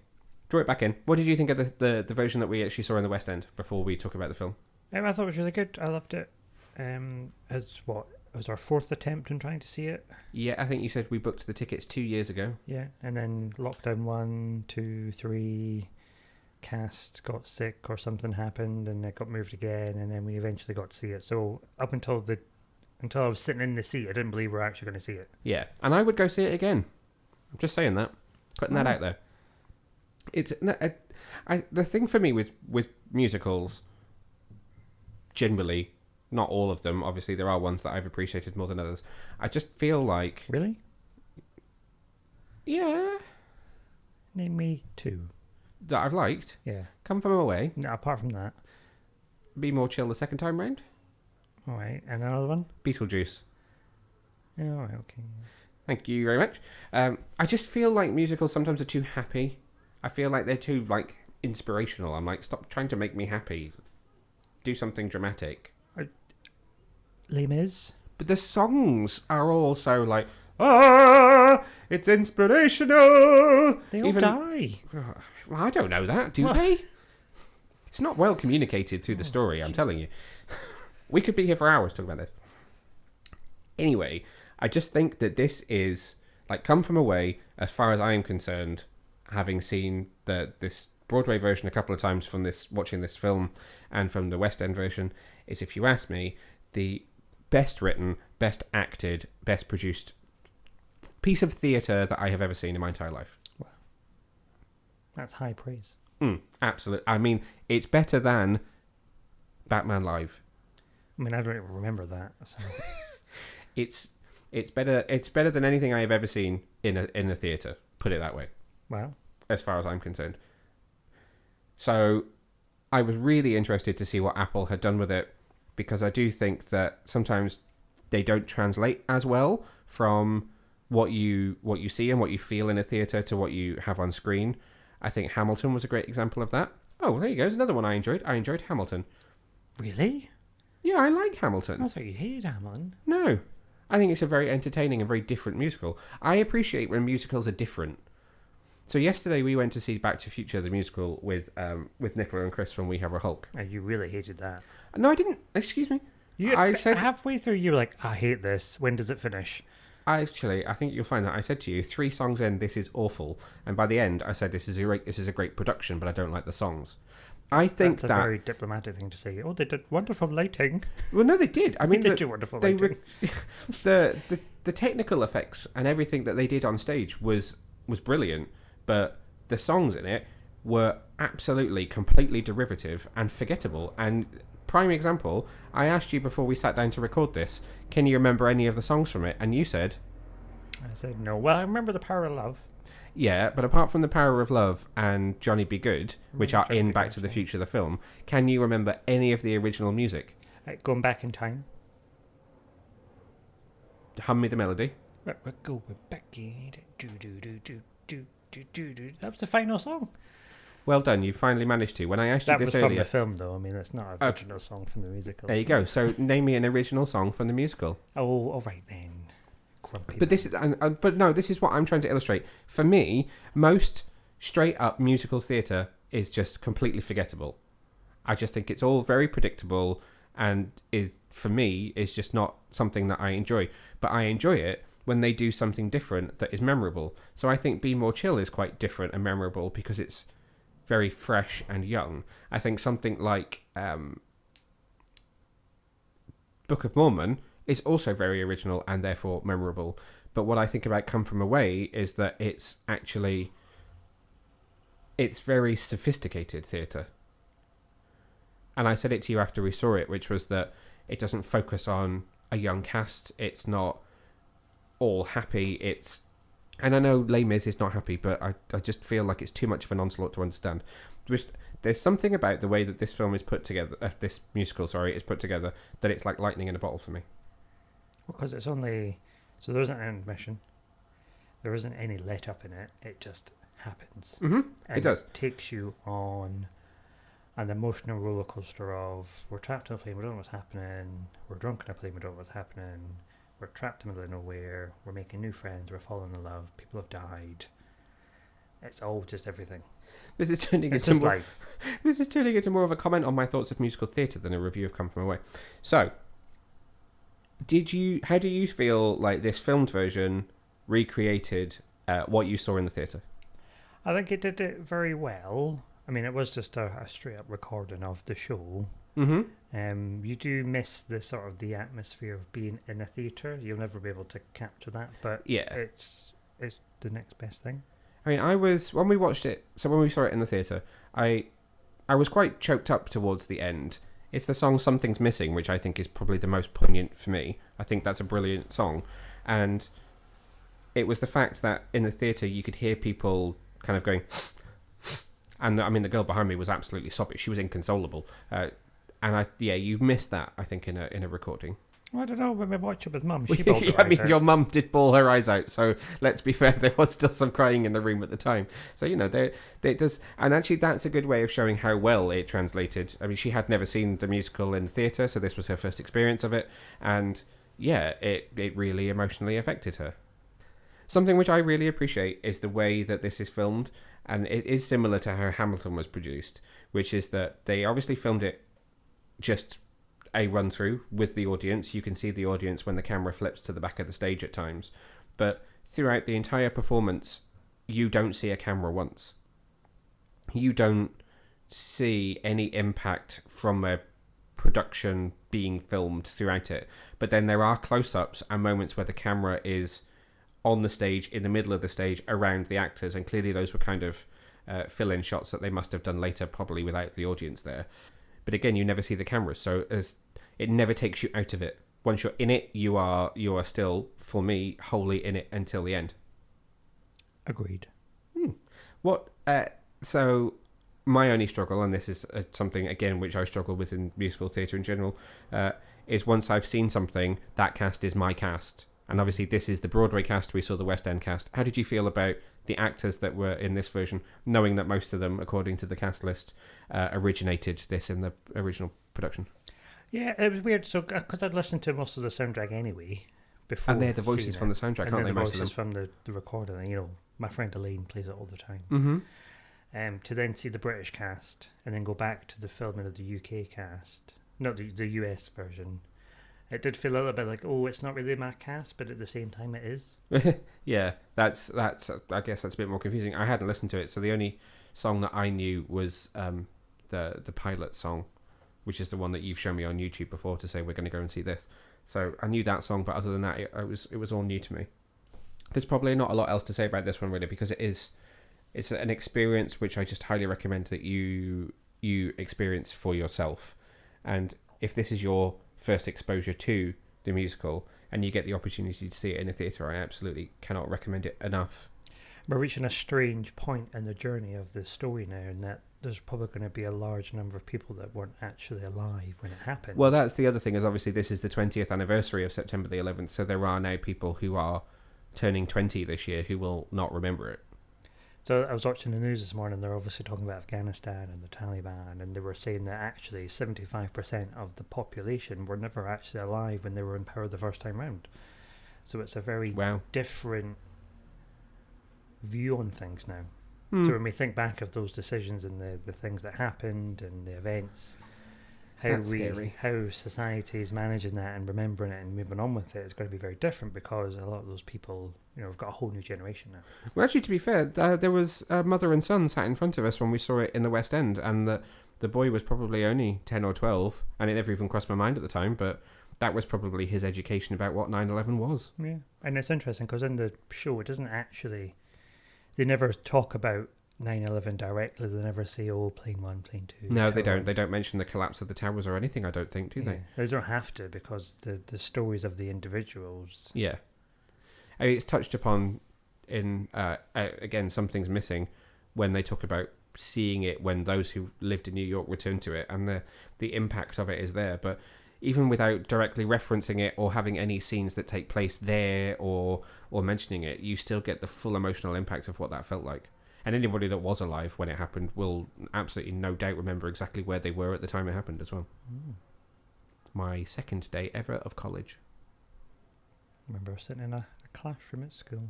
draw it back in. What did you think of the version that we actually saw in the West End before we talk about the film? I thought it was really good. I loved it. It was our fourth attempt in trying to see it. Yeah, I think you said we booked the tickets 2 years ago. Yeah, and then lockdown 1, 2, 3, cast got sick or something happened, and it got moved again, and then we eventually got to see it. So up until I was sitting in the seat, I didn't believe we were actually going to see it. Yeah, and I would go see it again. I'm just saying that, putting that out there. It's the thing for me with musicals. Generally, not all of them. Obviously, there are ones that I've appreciated more than others. I just feel like... Really? Yeah. Name me 2. That I've liked. Yeah. Come From Away. No, apart from that. Be More Chill the second time round. All right. And another one? Beetlejuice. Yeah, all right, okay. Thank you very much. I just feel like musicals sometimes are too happy. I feel like they're too, inspirational. I'm like, stop trying to make me happy. Do something dramatic. Les Mis? But the songs are all so it's inspirational. They all die. Well, I don't know that, do they? It's not well communicated through the story, I'm telling you. We could be here for hours talking about this. Anyway, I just think that this is, Come From Away, as far as I am concerned, having seen this Broadway version a couple of times from watching this film and from the West End version, is, if you ask me, the best written, best acted, best produced piece of theatre that I have ever seen in my entire life. Wow. That's high praise. Absolutely. I mean, it's better than Batman Live. I mean, I don't even remember that. So. It's better. It's better than anything I have ever seen in a theatre. Put it that way. Wow. As far as I'm concerned. So, I was really interested to see what Apple had done with it, because I do think that sometimes they don't translate as well from what you see and what you feel in a theatre to what you have on screen. I think Hamilton was a great example of that. Oh, there you go. There's another one I enjoyed. I enjoyed Hamilton. Really? Yeah, I like Hamilton. I thought you hated Hamilton. No. I think it's a very entertaining and very different musical. I appreciate when musicals are different. So yesterday we went to see Back to the Future, the musical, with Nicola and Chris from We Have a Hulk. Oh, you really hated that. No, I didn't. Excuse me. I said halfway through you were like, I hate this. When does it finish? I think you'll find that I said to you 3 songs in, this is awful, and by the end I said this is a great production, but I don't like the songs. I think that's a very diplomatic thing to say. Oh, they did wonderful lighting. Well, no, they did. I mean, they did do wonderful lighting. The technical effects and everything that they did on stage was brilliant, but the songs in it were absolutely completely derivative and forgettable. And prime example, I asked you before we sat down to record this, can you remember any of the songs from it? And you said... I said no. Well, I remember The Power of Love. Yeah, but apart from The Power of Love and Johnny Be Good, which are in Back to the Future, the film, can you remember any of the original music? Going Back in Time. Hum me the melody. We're going back in. That was the final song. Well done, you finally managed to. When I asked that you this was earlier... from the film, though. I mean, it's not an original song from the musical. There you go. So name me an original song from the musical. Oh, all right then. Grumpy. But this is, but no, this is what I'm trying to illustrate. For me, most straight up musical theatre is just completely forgettable. I just think it's all very predictable, and for me is just not something that I enjoy. But I enjoy it when they do something different that is memorable. So I think Be More Chill is quite different and memorable because it's very fresh and young. I think something like Book of Mormon is also very original and therefore memorable. But what I think about Come From Away is that it's very sophisticated theatre. And I said it to you after we saw it, which was that it doesn't focus on a young cast. It's not all happy. And I know Les Mis is not happy, but I just feel like it's too much of an onslaught to understand. There's something about the way that this film is put together, this musical, is put together, that it's like lightning in a bottle for me. Because it's only... So there isn't an intermission. There isn't any let-up in it. It just happens. Mm-hmm. It does. It takes you on an emotional roller coaster of, we're trapped in a plane, we don't know what's happening. We're drunk in a plane, we don't know what's happening. We're trapped in the middle of nowhere. We're making new friends. We're falling in love. People have died. It's all just everything. This is turning into more of a comment on my thoughts of musical theatre than a review of Come From Away. So, how do you feel like this filmed version recreated what you saw in the theatre? I think it did it very well. I mean, it was just a straight up recording of the show. Mm-hmm. You do miss the atmosphere of being in a theatre. You'll never be able to capture that, but yeah, it's the next best thing. I mean, when we watched it, so when we saw it in the theatre, I was quite choked up towards the end. It's the song Something's Missing, which I think is probably the most poignant for me. I think that's a brilliant song. And it was the fact that in the theatre you could hear people kind of going... And I mean, the girl behind me was absolutely sobbing. She was inconsolable. And you missed that, I think, in a recording. Well, I don't know, when we watched it with Mum, she bawled her eyes I mean, out. your mum did bawl her eyes out, so let's be fair, there was still some crying in the room at the time. So, it does... And actually, that's a good way of showing how well it translated. I mean, she had never seen the musical in the theatre, so this was her first experience of it. And, yeah, it really emotionally affected her. Something which I really appreciate is the way that this is filmed, and it is similar to how Hamilton was produced, which is that they obviously filmed it just a run through with the audience. You can see the audience when the camera flips to the back of the stage at times, but throughout the entire performance you don't see a camera once. You don't see any impact from a production being filmed throughout it. But then there are close-ups and moments where the camera is on the stage, in the middle of the stage, around the actors, and clearly those were kind of fill-in shots that they must have done later, probably without the audience there. But again, you never see the cameras, so it never takes you out of it. Once you're in it, you are still, for me, wholly in it until the end. Agreed. So my only struggle, and this is something, again, which I struggle with in musical theatre in general, is once I've seen something, that cast is my cast. And obviously this is the Broadway cast, we saw the West End cast. How did you feel about the actors that were in this version, knowing that most of them, according to the cast list, originated this in the original production? Yeah, it was weird. So, because I'd listened to most of the soundtrack anyway before. And they're the voices from the soundtrack, aren't they, most of them? And the voices from the recording. You know, my friend Elaine plays it all the time. Mm-hmm. To then see the British cast and then go back to the filming of the UK cast, not the US version, it did feel a little bit like, oh, it's not really my cast, but at the same time it is. Yeah, that's. I guess that's a bit more confusing. I hadn't listened to it, so the only song that I knew was the pilot song, which is the one that you've shown me on YouTube before to say we're going to go and see this. So I knew that song, but other than that, it was all new to me. There's probably not a lot else to say about this one really, because it's an experience which I just highly recommend that you experience for yourself. And if this is your first exposure to the musical and you get the opportunity to see it in a theatre, I absolutely cannot recommend it enough. We're reaching a strange point in the journey of the story now, in that there's probably going to be a large number of people that weren't actually alive when it happened. Well, that's the other thing, is obviously this is the 20th anniversary of September the 11th, so there are now people who are turning 20 this year who will not remember it. So I was watching the news this morning, they're obviously talking about Afghanistan and the Taliban, and they were saying that actually 75% of the population were never actually alive when they were in power the first time round. So it's a very different view on things now. So when we think back of those decisions and the things that happened and the events, how society is managing that and remembering it and moving on with it is going to be very different, because a lot of those people, we've got a whole new generation now. Well, actually, to be fair, there was a mother and son sat in front of us when we saw it in the West End, and the boy was probably only 10 or 12, and it never even crossed my mind at the time, but that was probably his education about what 9/11 was. Yeah, and it's interesting because in the show it doesn't actually, they never talk about 9/11 directly. They never say, oh, plane 1, plane 2. No, they don't. They don't mention the collapse of the towers or anything, I don't think, do they? They don't have to, because the stories of the individuals. Yeah. I mean, it's touched upon in, again, something's missing when they talk about seeing it when those who lived in New York returned to it, and the impact of it is there. But even without directly referencing it or having any scenes that take place there or mentioning it, you still get the full emotional impact of what that felt like. And anybody that was alive when it happened will absolutely no doubt remember exactly where they were at the time it happened as well. My second day ever of college. I remember sitting in a classroom at school.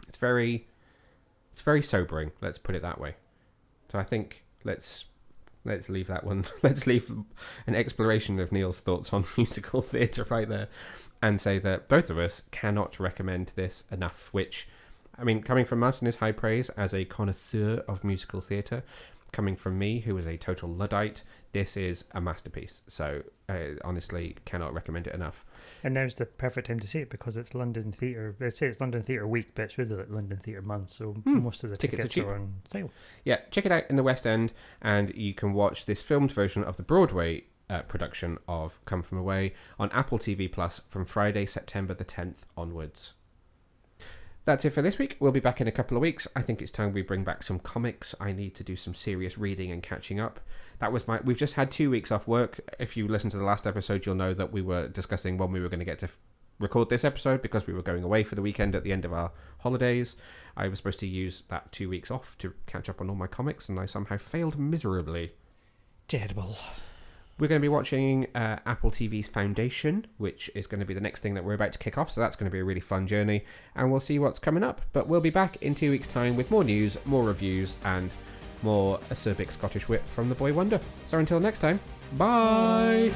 It's very sobering, let's put it that way. So I think let's leave that one. Let's leave an exploration of Neil's thoughts on musical theatre right there, and say that both of us cannot recommend this enough, which, I mean, coming from Martin is high praise as a connoisseur of musical theatre. Coming from me, who is a total Luddite, this is a masterpiece. So I honestly cannot recommend it enough. And now's the perfect time to see it, because it's London Theatre. They say it's London Theatre Week, but it's really like London Theatre Month, so most of the tickets are on sale. Yeah, check it out in the West End, and you can watch this filmed version of the Broadway production of Come From Away on Apple TV Plus from Friday, September the 10th onwards. That's it for this week. We'll be back in a couple of weeks. I think it's time we bring back some comics. I need to do some serious reading and catching up. We've just had 2 weeks off work. If you listen to the last episode, you'll know that we were discussing when we were going to get to record this episode, because we were going away for the weekend at the end of our holidays. I was supposed to use that 2 weeks off to catch up on all my comics, and I somehow failed miserably. Terrible. We're going to be watching Apple TV's Foundation, which is going to be the next thing that we're about to kick off, so that's going to be a really fun journey, and we'll see what's coming up. But we'll be back in 2 weeks' time with more news, more reviews, and more acerbic Scottish wit from the Boy Wonder. So until next time, bye!